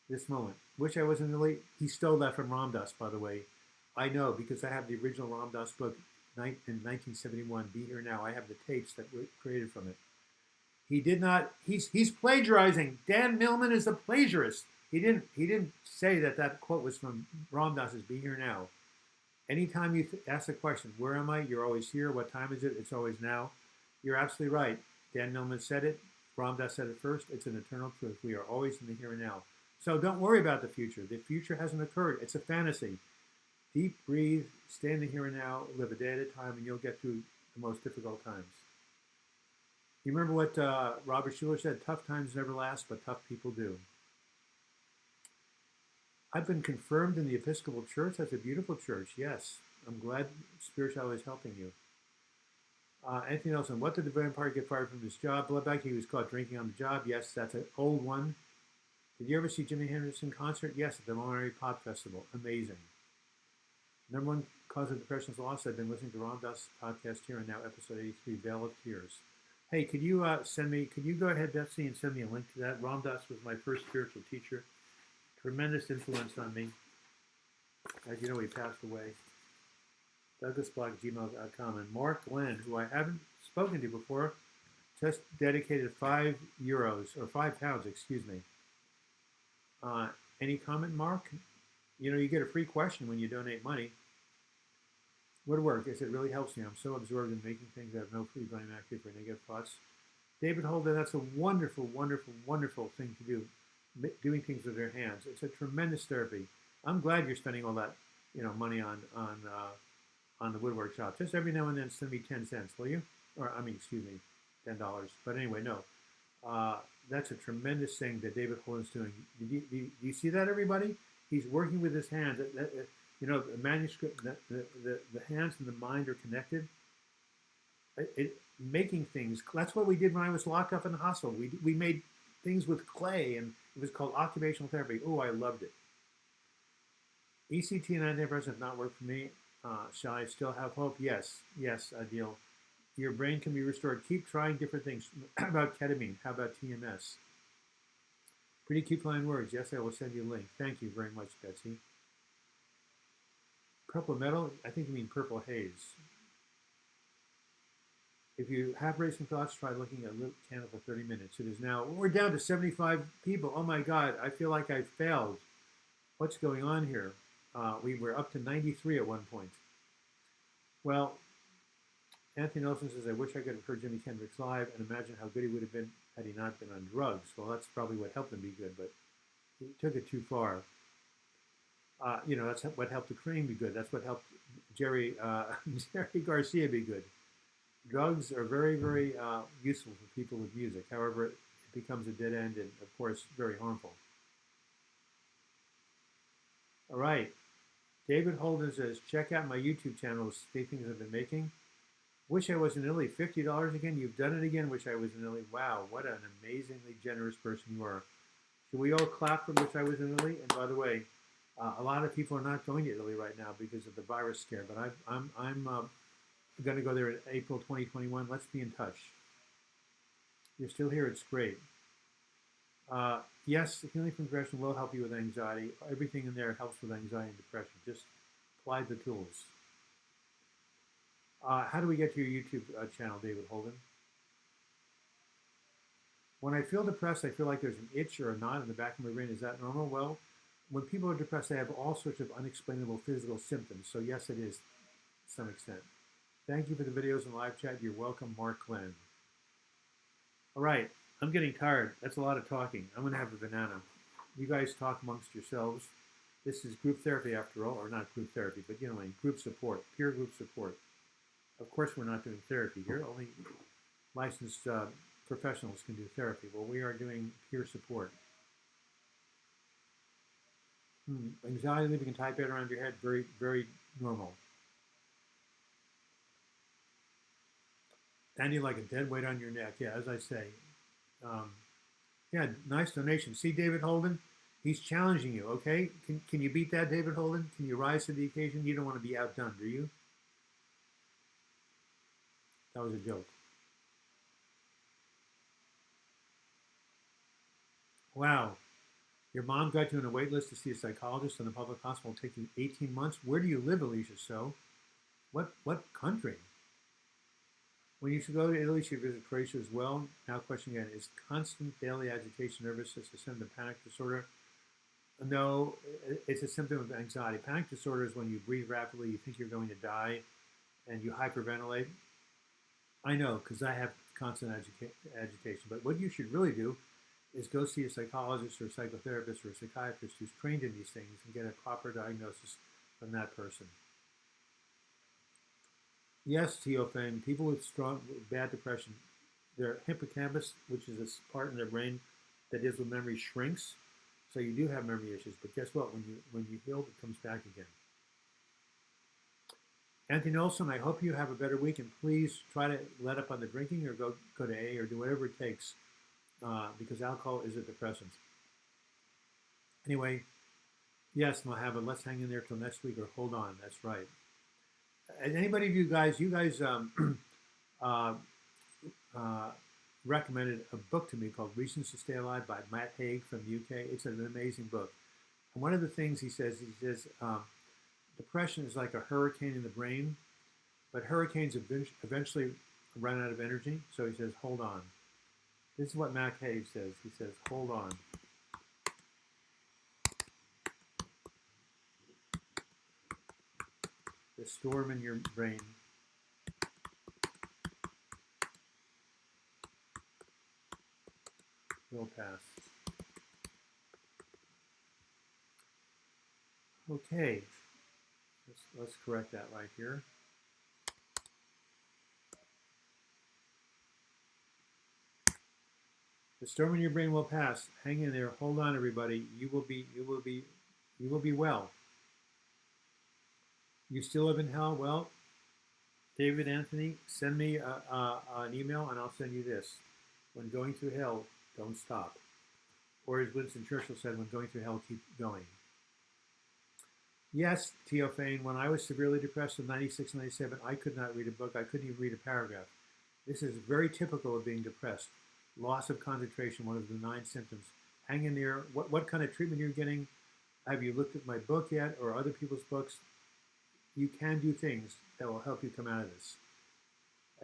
This moment. Wish I wasn't late. He stole that from Ram Dass, by the way. I know, because I have the original Ram Dass book in 1971, Be Here Now. I have the tapes that were created from it. He did not, he's plagiarizing. Dan Millman is a plagiarist. He didn't say that quote was from Ram Dass's Be Here Now. Anytime you ask the question, where am I? You're always here. What time is it? It's always now. You're absolutely right. Dan Millman said it. Ram Dass said it first. It's an eternal truth. We are always in the here and now. So don't worry about the future. The future hasn't occurred. It's a fantasy. Deep breathe, stay in the here and now, live a day at a time, and you'll get through the most difficult times. You remember what Robert Schuller said? Tough times never last, but tough people do. I've been confirmed in the Episcopal Church. That's a beautiful church. Yes. I'm glad spirituality is helping you. Anthony Nelson, what did the vampire get fired from his job? Bloodback, he was caught drinking on the job. Yes, that's an old one. Did you ever see Jimi Hendrix in concert? Yes, at the Monterey Pop Festival. Amazing. Number one cause of depression is loss. I've been listening to Ram Dass' podcast here, and now episode 83, Veil of Tears. Hey, could you could you go ahead, Betsy, and send me a link to that? Ram Dass was my first spiritual teacher. Tremendous influence on me. As you know, he passed away. DouglasBlog@gmail.com. And Mark Glenn, who I haven't spoken to before, just dedicated €5 or £5, excuse me. Any comment, Mark? You know, you get a free question when you donate money. Would work, as it really helps me. I'm so absorbed in making things I have no free brain active for negative thoughts. David Holden, that's a wonderful, wonderful, wonderful thing to do. Doing things with their hands. It's a tremendous therapy. I'm glad you're spending all that, money on the woodwork shop. Just every now and then send me 10 cents, will you? Or, excuse me, $10. But anyway, no. That's a tremendous thing that David Holden's doing. Do you see that, everybody? He's working with his hands. The manuscript, the hands and the mind are connected. Making things. That's what we did when I was locked up in the hospital. We made things with clay, and it was called occupational therapy. Oh, I loved it. ECT and antidepressants have not worked for me. Shall I still have hope? Yes, Adil. Your brain can be restored. Keep trying different things. How about ketamine? How about TMS? Pretty cute fine words. Yes, I will send you a link. Thank you very much, Betsy. Purple metal? I think you mean purple haze. If you have racing thoughts, try looking at a little candle for 30 minutes. It is now, we're down to 75 people. Oh my God, I feel like I failed. What's going on here? We were up to 93 at one point. Well, Anthony Nelson says, I wish I could have heard Jimi Hendrix live and imagine how good he would have been had he not been on drugs. Well, that's probably what helped him be good, but he took it too far. That's what helped the Cream be good. That's what helped Jerry Garcia be good. Drugs are very, very useful for people with music. However, it becomes a dead end and, of course, very harmful. All right. David Holden says, check out my YouTube channel, see things I've been making. Wish I was in Italy. $50 again. You've done it again. Wish I was in Italy. Wow, what an amazingly generous person you are. Should we all clap for Wish I was in Italy? And by the way, a lot of people are not going to Italy right now because of the virus scare, but I'm going to go there in April 2021. Let's be in touch. You're still here. It's great. Yes, healing from depression will help you with anxiety. Everything in there helps with anxiety and depression. Just apply the tools. How do we get to your YouTube channel, David Holden? When I feel depressed, I feel like there's an itch or a knot in the back of my brain. Is that normal? Well, when people are depressed, they have all sorts of unexplainable physical symptoms. So yes, it is to some extent. Thank you for the videos and live chat. You're welcome, Mark Glenn. All right, I'm getting tired. That's a lot of talking. I'm going to have a banana. You guys talk amongst yourselves. This is group therapy after all, or not group therapy, but group support, peer group support. Of course, we're not doing therapy here. Only licensed professionals can do therapy. Well, we are doing peer support. Anxiety leaving a tight bed around your head, very, very normal. Standing like a dead weight on your neck. Yeah, as I say. Yeah, nice donation. See, David Holden? He's challenging you, okay? Can you beat that, David Holden? Can you rise to the occasion? You don't want to be outdone, do you? That was a joke. Wow. Your mom got you on a wait list to see a psychologist in the public hospital. It'll take you 18 months. Where do you live, Alicia So? What country? When you should go to Italy, you should visit Croatia as well. Now, question again, is constant daily agitation, nervousness a symptom of panic disorder? No, it's a symptom of anxiety. Panic disorder is when you breathe rapidly, you think you're going to die, and you hyperventilate. I know, because I have constant agitation. But what you should really do is go see a psychologist or a psychotherapist or a psychiatrist who's trained in these things and get a proper diagnosis from that person. Yes, Teofan, people with bad depression, their hippocampus, which is this part in their brain that deals with memory, shrinks. So you do have memory issues. But guess what? When you heal, it comes back again. Anthony Olson, I hope you have a better week, and please try to let up on the drinking or go to A or do whatever it takes because alcohol is a depressant. Anyway, yes, Mohab, let's hang in there till next week or hold on. That's right. And anybody of you guys uh, recommended a book to me called Reasons to Stay Alive by Matt Haig from the UK. It's an amazing book. And one of the things he says, depression is like a hurricane in the brain, but hurricanes eventually run out of energy. So he says, hold on. This is what Matt Haig says. He says, hold on. The storm in your brain will pass. Okay, let's correct that right here. The storm in your brain will pass. Hang in there. Hold on, everybody. You will be well. You still live in hell? Well, David Anthony, send me an email and I'll send you this. When going through hell, don't stop. Or as Winston Churchill said, when going through hell, keep going. Yes, Teofane, when I was severely depressed in 96, 97, I could not read a book. I couldn't even read a paragraph. This is very typical of being depressed. Loss of concentration, one of the 9 symptoms. Hang in there. What kind of treatment you're getting? Have you looked at my book yet or other people's books? You can do things that will help you come out of this.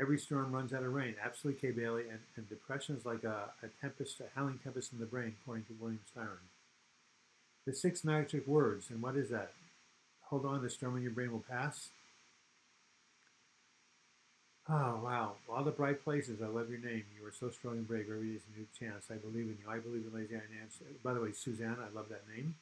Every storm runs out of rain. Absolutely, Kay Bailey. And depression is like a tempest, a howling tempest in the brain, according to William Styron. The 6 magic words, and what is that? Hold on, the storm in your brain will pass. Oh, wow. All the bright places. I love your name. You are so strong and brave. Every day is a new chance. I believe in you. I believe in Lazy Eye Nance. By the way, Suzanne, I love that name.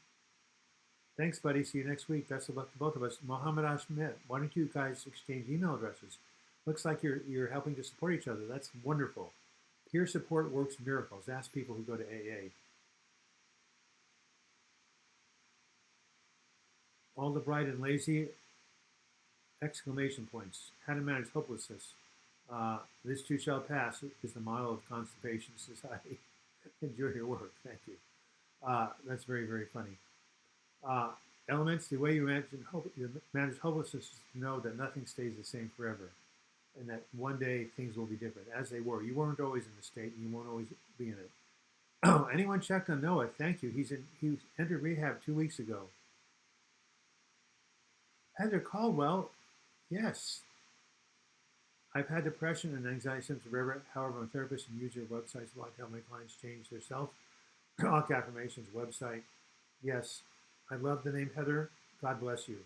Thanks, buddy. See you next week. Best of luck to both of us. Mohammed Ahmed, why don't you guys exchange email addresses? Looks like you're helping to support each other. That's wonderful. Peer support works miracles. Ask people who go to AA. All the bright and lazy! Exclamation points. How to manage hopelessness. This too shall pass is the model of Constipation Society. Enjoy your work. Thank you. That's very, very funny. Elements, the way you manage hopelessness is to know that nothing stays the same forever. And that one day things will be different, as they were. You weren't always in the state, and you won't always be in it. Anyone checked on Noah? Thank you. He entered rehab 2 weeks ago. Heather Caldwell, yes. I've had depression and anxiety symptoms forever. However, I'm a therapist and use your websites a lot to help my clients change their self-talk affirmations website. Yes, I love the name Heather. God bless you.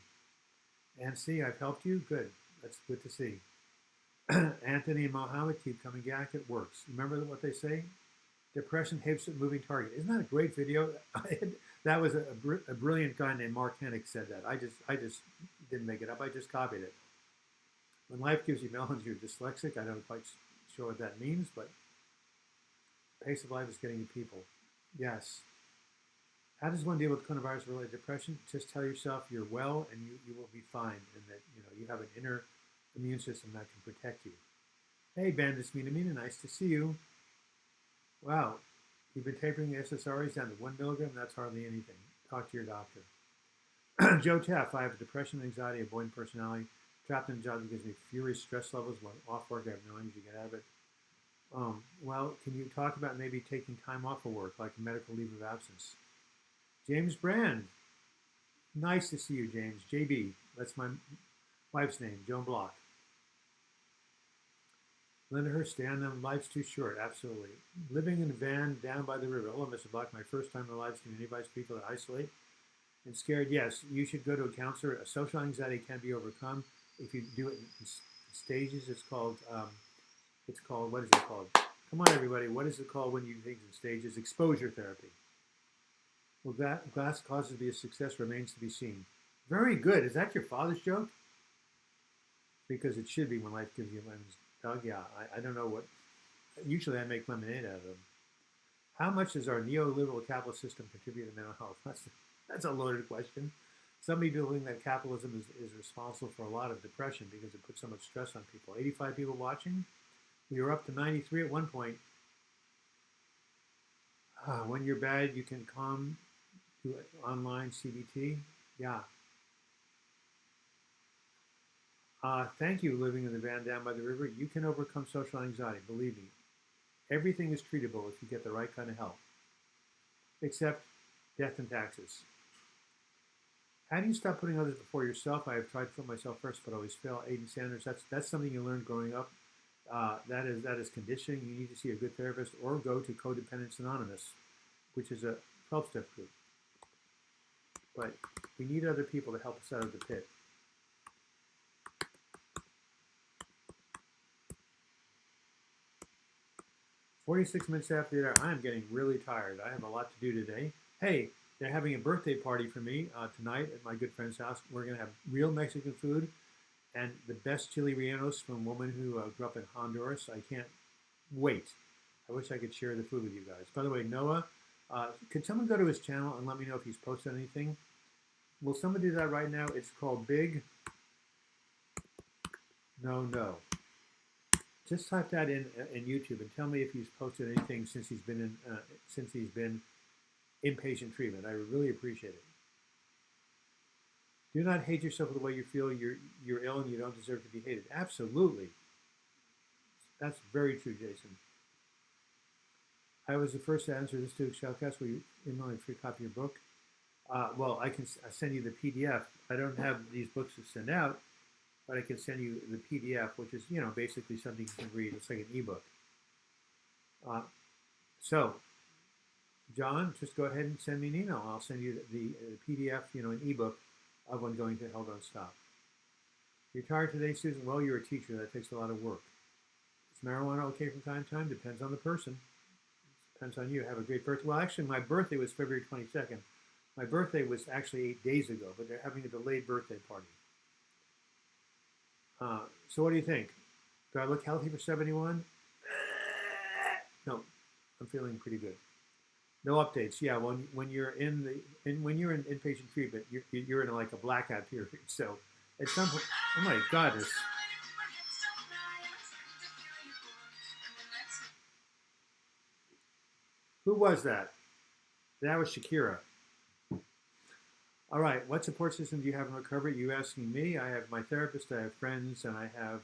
And see, I've helped you. Good. That's good to see. Anthony and Mohammed, keep coming back. It works. Remember what they say? Depression hates a moving target. Isn't that a great video? That was a brilliant guy named Mark Hennick said that. I just didn't make it up. I just copied it. When life gives you melons, you're dyslexic. I don't quite sure what that means, but pace of life is getting to people. Yes. How does one deal with coronavirus-related depression? Just tell yourself you're well and you will be fine, and that you have an inner immune system that can protect you. Hey, Bandits Mina, nice to see you. Wow, you've been tapering the SSRIs down to 1 milligram. That's hardly anything. Talk to your doctor. Joe Taff, I have depression, anxiety, avoidant personality. Trapped in a job that gives me furious stress levels. When off work, I have no energy to get out of it. Well, can you talk about maybe taking time off of work, like a medical leave of absence? James Brand. Nice to see you, James. JB, that's my wife's name, Joan Block. Linda Hurst, life's too short, absolutely. Living in a van down by the river. Hello, Mr. Block, my first time in the live stream. Any advice for people that isolate and scared? Yes, you should go to a counselor. A social anxiety can be overcome if you do it in stages. It's called, what is it called? Come on, everybody. What is it called when you do things in stages? Exposure therapy. Will glass causes to be a success remains to be seen. Very good. Is that your father's joke? Because it should be when life gives you lemons. Doug, yeah, I don't know what. Usually I make lemonade out of them. How much does our neoliberal capitalist system contribute to mental health? That's a loaded question. Some people think that capitalism is responsible for a lot of depression because it puts so much stress on people. 85 people watching. We were up to 93 at one point. When you're bad, you can come to online CBT. Yeah. Thank you, living in the van down by the river. You can overcome social anxiety. Believe me, everything is treatable if you get the right kind of help, except death and taxes. How do you stop putting others before yourself? I have tried to put myself first, but always fail. Aiden Sanders. That's something you learned growing up. That is conditioning. You need to see a good therapist or go to Codependence Anonymous, which is a 12-step group. But we need other people to help us out of the pit. "46 minutes after that, I am getting really tired. I have a lot to do today. Hey, they're having a birthday party for me tonight at my good friend's house. We're going to have real Mexican food and the best chili rellenos from a woman who grew up in Honduras. I can't wait. I wish I could share the food with you guys. By the way, Noah, could someone go to his channel and let me know if he's posted anything? Will someone do that right now? It's called Big No. Just type that in YouTube and tell me if he's posted anything since he's been in inpatient treatment. I would really appreciate it. Do not hate yourself for the way you feel. You're ill and you don't deserve to be hated. Absolutely. That's very true, Jason. I was the first to answer this to Shellcast. Will you email me a free copy of your book? Well, I can send you the PDF. I don't have these books to send out, but I can send you the PDF, which is, basically something you can read. It's like an ebook. So, John, just go ahead and send me an email. I'll send you the PDF, an ebook of When Going to Hell Don't Stop. You're tired today, Susan? Well, you're a teacher. That takes a lot of work. Is marijuana okay from time to time? Depends on the person. Depends on you. Have a great birthday. Well, actually, my birthday was February 22nd. My birthday was actually 8 days ago, but they're having a delayed birthday party. So what do you think? Do I look healthy for 71? No, I'm feeling pretty good. No updates. Yeah, when you're in inpatient treatment, you're in like a blackout period. So at some point, oh my goodness. Who was that? That was Shakira. All right, what support system do you have in recovery? You asking me? I have my therapist, I have friends, and I have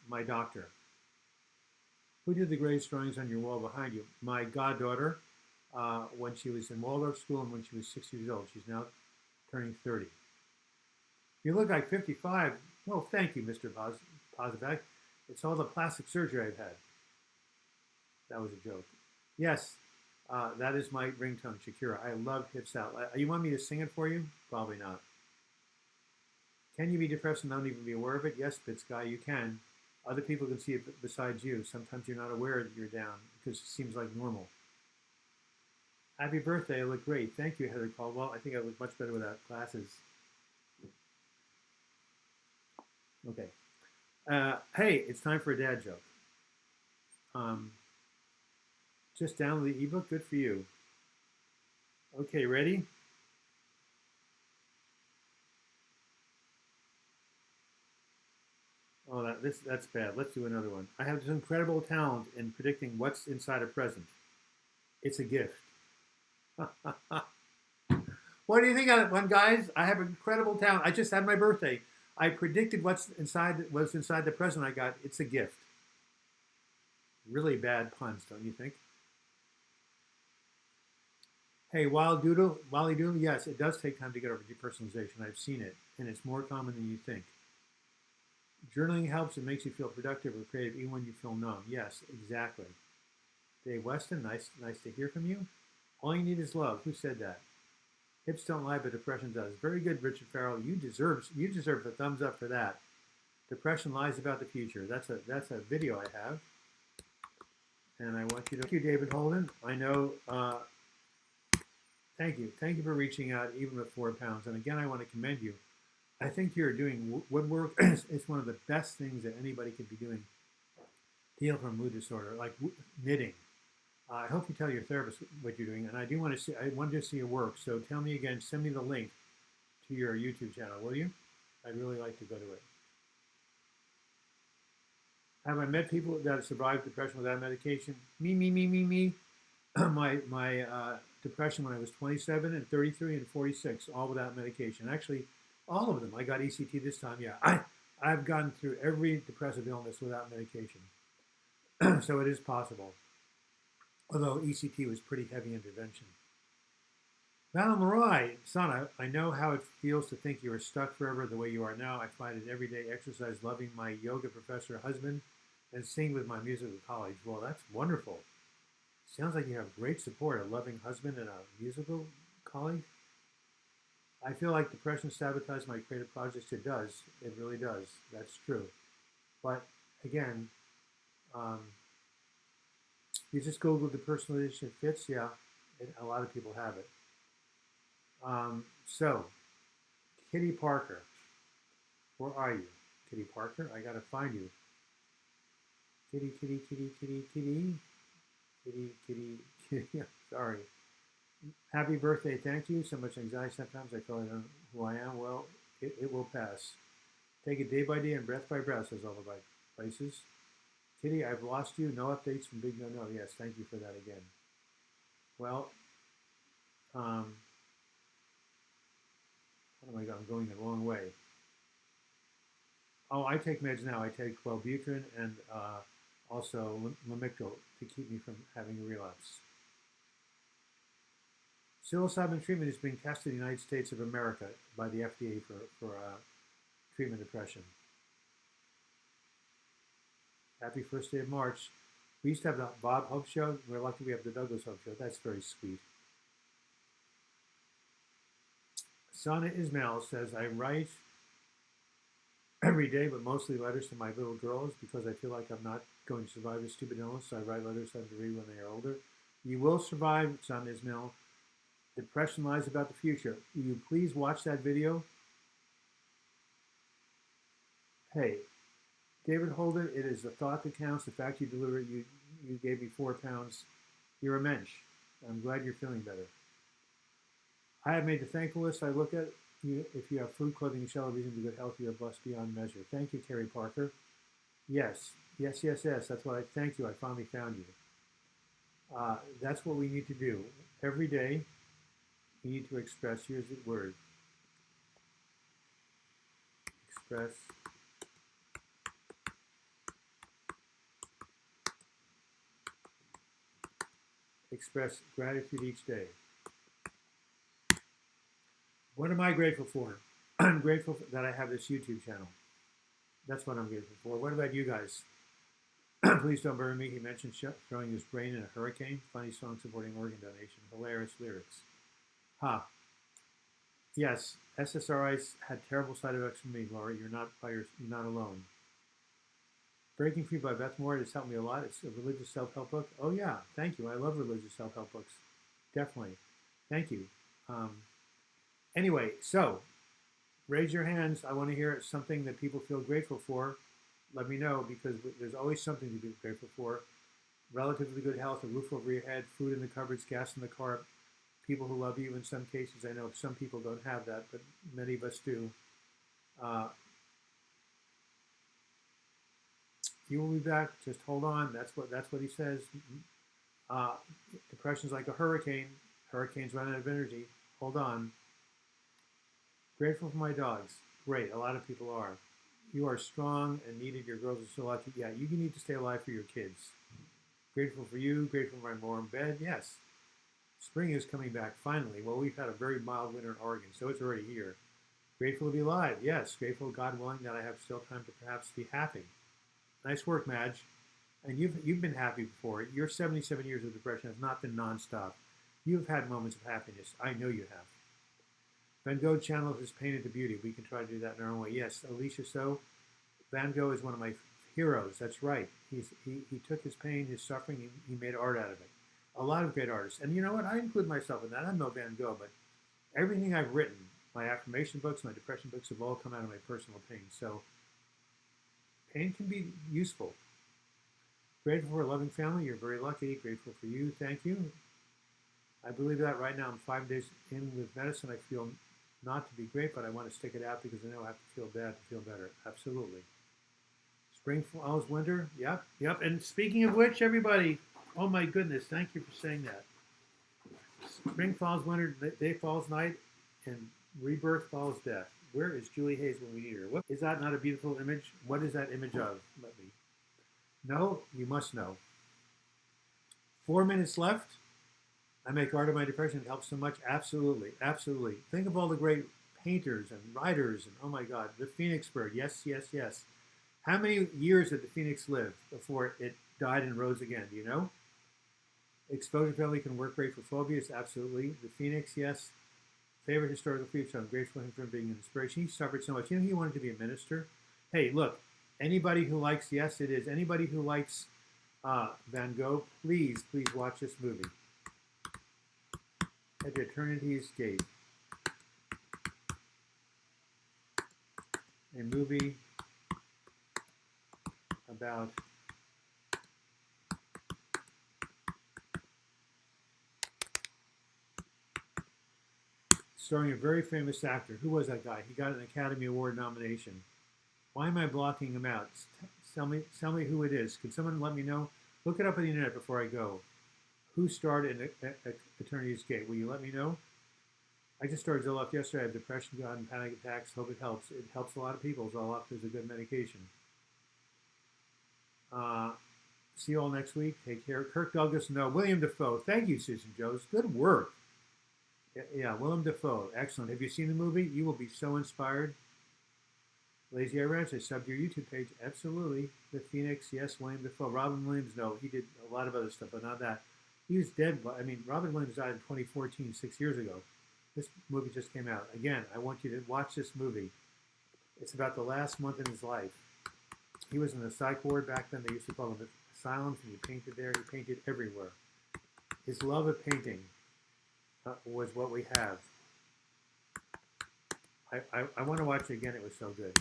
my doctor. Who did the greatest drawings on your wall behind you? My goddaughter, when she was in Waldorf school and when she was 6 years old. She's now turning 30. You look like 55. Well, thank you, Mr. Pozovec. It's all the plastic surgery I've had. That was a joke. Yes, that is my ringtone, Shakira. I love Hips Out. You want me to sing it for you? Probably not. Can you be depressed and not even be aware of it? Yes, Bits Guy, you can. Other people can see it besides you. Sometimes you're not aware that you're down because it seems like normal. Happy birthday. I look great. Thank you, Heather Caldwell. I think I look much better without glasses. Okay. Hey, it's time for a dad joke. Just download the ebook. Good for you. Okay, ready? Oh, that's bad. Let's do another one. I have this incredible talent in predicting what's inside a present. It's a gift. What do you think of that one, guys? I have incredible talent. I just had my birthday. I predicted what's inside the present I got. It's a gift. Really bad puns, don't you think? Hey, Wally Doodle, yes, it does take time to get over depersonalization. I've seen it, and it's more common than you think. Journaling helps. It makes you feel productive or creative even when you feel numb. Yes, exactly. Dave Weston, nice to hear from you. All you need is love. Who said that? Hips don't lie, but depression does. Very good, Richard Farrell. You deserve the thumbs up for that. Depression lies about the future. That's a video I have, and I want you to. Thank you, David Holden. I know. Thank you for reaching out, even with 4 pounds. And again, I want to commend you. I think you're doing woodwork. It's one of the best things that anybody could be doing heal from mood disorder, like knitting. I hope you tell your therapist what you're doing, and I do want to see. I want to see your work. So tell me again. Send me the link to your YouTube channel, will you? I'd really like to go to it. Have I met people that have survived depression without medication? Me. my depression when I was 27 and 33 and 46, all without medication. Actually, all of them. I got ECT this time. Yeah, I've gone through every depressive illness without medication. So it is possible. Although ECT was pretty heavy intervention. Val Marai, son, I know how it feels to think you are stuck forever the way you are now. I find it everyday exercise loving my yoga professor husband and sing with my musical colleagues. Well, that's wonderful. Sounds like you have great support, a loving husband and a musical colleague. I feel like depression sabotaged my creative projects. It does. It really does. That's true. But again, you just Google the personalization fits. Yeah, a lot of people have it. So, Kitty Parker, where are you? Kitty Parker, I gotta find you. Kitty. Sorry. Happy birthday, thank you. So much anxiety sometimes I feel I don't know who I am. Well, it will pass. Take it day by day and breath by breath, says all the right places. Kitty, I've lost you. No updates from Big No No. Yes, thank you for that again. Well, what am I going? I'm going the wrong way. Oh, I take meds now. I take Wellbutrin and also Lamictal to keep me from having a relapse. Psilocybin treatment is being tested in the United States of America by the FDA for treatment of depression. Happy first day of March. We used to have the Bob Hope Show. We're lucky we have the Douglas Hope Show. That's very sweet. Sana Ismail says, I write every day, but mostly letters to my little girls because I feel like I'm not going to survive this stupid illness. So I write letters to them to read when they are older. You will survive, Sana Ismail. Depression lies about the future. Will you please watch that video? Hey, David Holden, it is the thought that counts. The fact you deliver it, you gave me 4 pounds. You're a mensch. I'm glad you're feeling better. I have made the thankful list. I look at you. If you have food, clothing, and shelter, reason to be good health, you are blessed beyond measure. Thank you, Terry Parker. Yes. That's what I thank you. I finally found you. That's what we need to do. Every day, we need to express. Here's the word. Express gratitude each day. What am I grateful for? I'm grateful that I have this YouTube channel. That's what I'm grateful for. What about you guys? Please don't bury me. He mentioned throwing his brain in a hurricane. Funny song supporting organ donation. Hilarious lyrics. Yes, SSRIs had terrible side effects for me, Laura. You're not alone. Breaking Free by Beth Moore has helped me a lot. It's a religious self-help book. Oh yeah, thank you. I love religious self-help books. Definitely. Thank you. Anyway, so raise your hands. I want to hear something that people feel grateful for. Let me know, because there's always something to be grateful for. Relatively good health, a roof over your head, food in the cupboards, gas in the car, people who love you in some cases. I know some people don't have that, but many of us do. You will be back. Just hold on. That's what he says. Depression's like a hurricane. Hurricanes run out of energy. Hold on. Grateful for my dogs. Great. A lot of people are. You are strong and needed. Your girls are so lucky. Yeah, you need to stay alive for your kids. Grateful for you. Grateful for my warm bed. Yes. Spring is coming back finally. Well, we've had a very mild winter in Oregon, so it's already here. Grateful to be alive. Yes. Grateful, God willing, that I have still time to perhaps be happy. Nice work, Madge. And you've been happy before. Your 77 years of depression has not been nonstop. You've had moments of happiness. I know you have. Van Gogh channeled his pain into beauty. We can try to do that in our own way. Yes, Alicia So. Van Gogh is one of my heroes. That's right. He took his pain, his suffering, and he made art out of it. A lot of great artists. And you know what? I include myself in that. I'm no Van Gogh, but everything I've written, my affirmation books, my depression books, have all come out of my personal pain. So pain can be useful. Grateful for a loving family. You're very lucky. Grateful for you. Thank you. I believe that right now. I'm 5 days in with medicine. I feel not to be great, but I want to stick it out because I know I have to feel bad to feel better. Absolutely. Spring follows winter. Yep, yep. And speaking of which, everybody, oh my goodness, thank you for saying that. Spring follows winter, day follows night, and rebirth follows death. Where is Julie Hayes when we need her? What is that? Not a beautiful image? What is that image of? Let me. No, you must know. 4 minutes left. I make art of my depression. It helps so much. Absolutely, absolutely. Think of all the great painters and writers, and oh my God, the phoenix bird. Yes, yes, yes. How many years did the phoenix live before it died and rose again? Do you know? Exposure therapy can work great for phobias. Absolutely. The phoenix, yes. Favorite historical feature. I'm grateful for him for being an inspiration. He suffered so much. You know, he wanted to be a minister. Hey, look, anybody who likes, yes, it is. Anybody who likes Van Gogh, please, please watch this movie. At Eternity's Gate. A movie about starring a very famous actor. Who was that guy? He got an Academy Award nomination. Why am I blocking him out? Tell me who it is. Can someone let me know? Look it up on the internet before I go. Who starred in Eternity's Gate? Will you let me know? I just started Zoloft yesterday. I have depression, God, and panic attacks. Hope it helps. It helps a lot of people. Zoloft is a good medication. See you all next week. Take care. Kirk Douglas, no. William Dafoe. Thank you, Susan Joes. Good work. Yeah, William Dafoe. Excellent. Have you seen the movie? You will be so inspired. Lazy Eye Ranch, I subbed your YouTube page. Absolutely. The Phoenix, yes. William Dafoe. Robin Williams, no. He did a lot of other stuff, but not that. He was dead. I mean, Robin Williams died in 2014, 6 years ago. This movie just came out. Again, I want you to watch this movie. It's about the last month in his life. He was in the psych ward back then. They used to call them asylums, and he painted there. He painted everywhere. His love of painting was what we have. I want to watch it again. It was so good.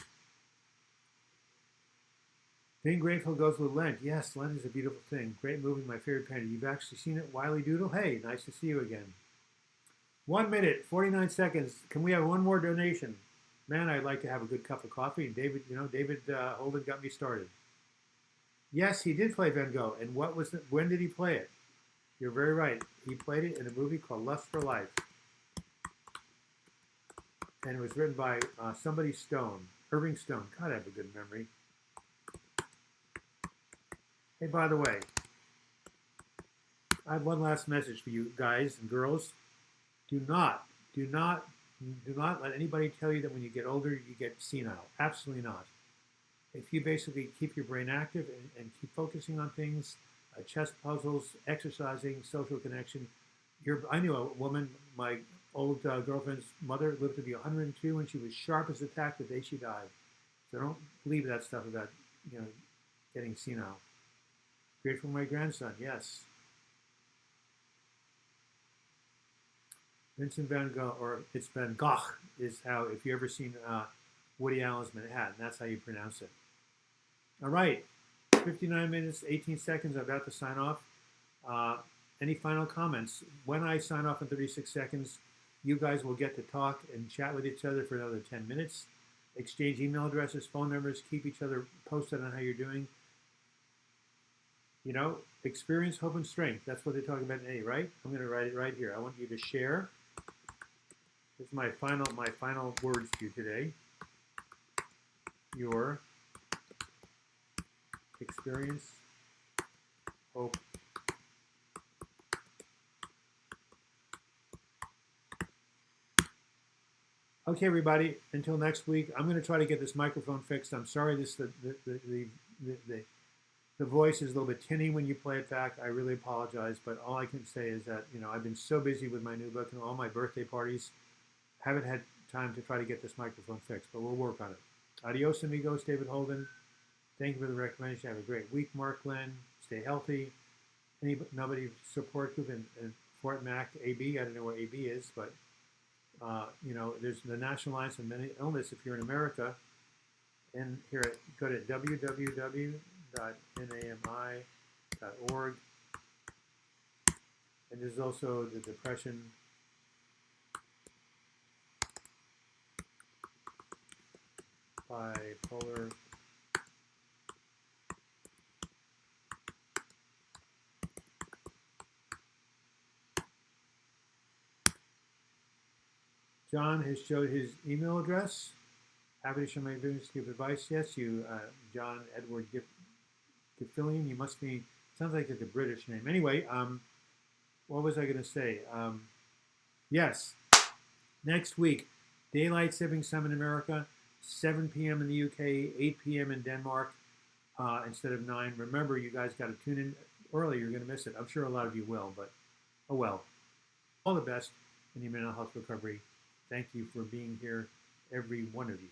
Being grateful goes with Lent. Yes, Lent is a beautiful thing. Great movie, my favorite painter. You've actually seen it, Wiley Doodle? Hey, nice to see you again. 1 minute, 49 seconds. Can we have one more donation? Man, I'd like to have a good cup of coffee. And David, David Holden got me started. Yes, he did play Van Gogh. And what was it? When did he play it? You're very right. He played it in a movie called Lust for Life. And it was written by somebody Stone, Irving Stone. God, I have a good memory. Hey, by the way, I have one last message for you guys and girls. Do not let anybody tell you that when you get older, you get senile. Absolutely not. If you basically keep your brain active and keep focusing on things, chess puzzles, exercising, social connection. I knew a woman, my old girlfriend's mother, lived to be 102, and she was sharp as a tack the day she died. So don't believe that stuff about getting senile. Grateful for my grandson, yes. Vincent Van Gogh, or it's Van Gogh, is how, if you ever seen Woody Allen's Manhattan, that's how you pronounce it. All right, 59 minutes, 18 seconds, I'm about to sign off. Any final comments? When I sign off in 36 seconds, you guys will get to talk and chat with each other for another 10 minutes. Exchange email addresses, phone numbers, keep each other posted on how you're doing. Experience, hope, and strength. That's what they talk about in A, right? I'm going to write it right here. I want you to share. This is my final words to you today. Your experience, hope, okay, everybody. Until next week, I'm going to try to get this microphone fixed. I'm sorry, the voice is a little bit tinny when you play it back. I really apologize, but all I can say is that I've been so busy with my new book and all my birthday parties, haven't had time to try to get this microphone fixed, but we'll work on it. Adios, amigos. David Holden. Thank you for the recommendation. Have a great week, Mark Glenn. Stay healthy. Nobody support group in Fort Mac, AB. I don't know where AB is, but there's the National Alliance of Mental Illness if you're in America. And here, go to www.nami.org. depressionhealth.org. And there's also the depression bipolar John has showed his email address. Happy to share my business, give advice. Yes, you, John Edward Giffillian. You must be, sounds like it's a British name. Anyway, what was I going to say? Yes, next week, Daylight Saving Time in America, 7 p.m. in the UK, 8 p.m. in Denmark, instead of 9. Remember, you guys got to tune in early. You're going to miss it. I'm sure a lot of you will, but oh well. All the best in your mental health recovery. Thank you for being here, every one of you.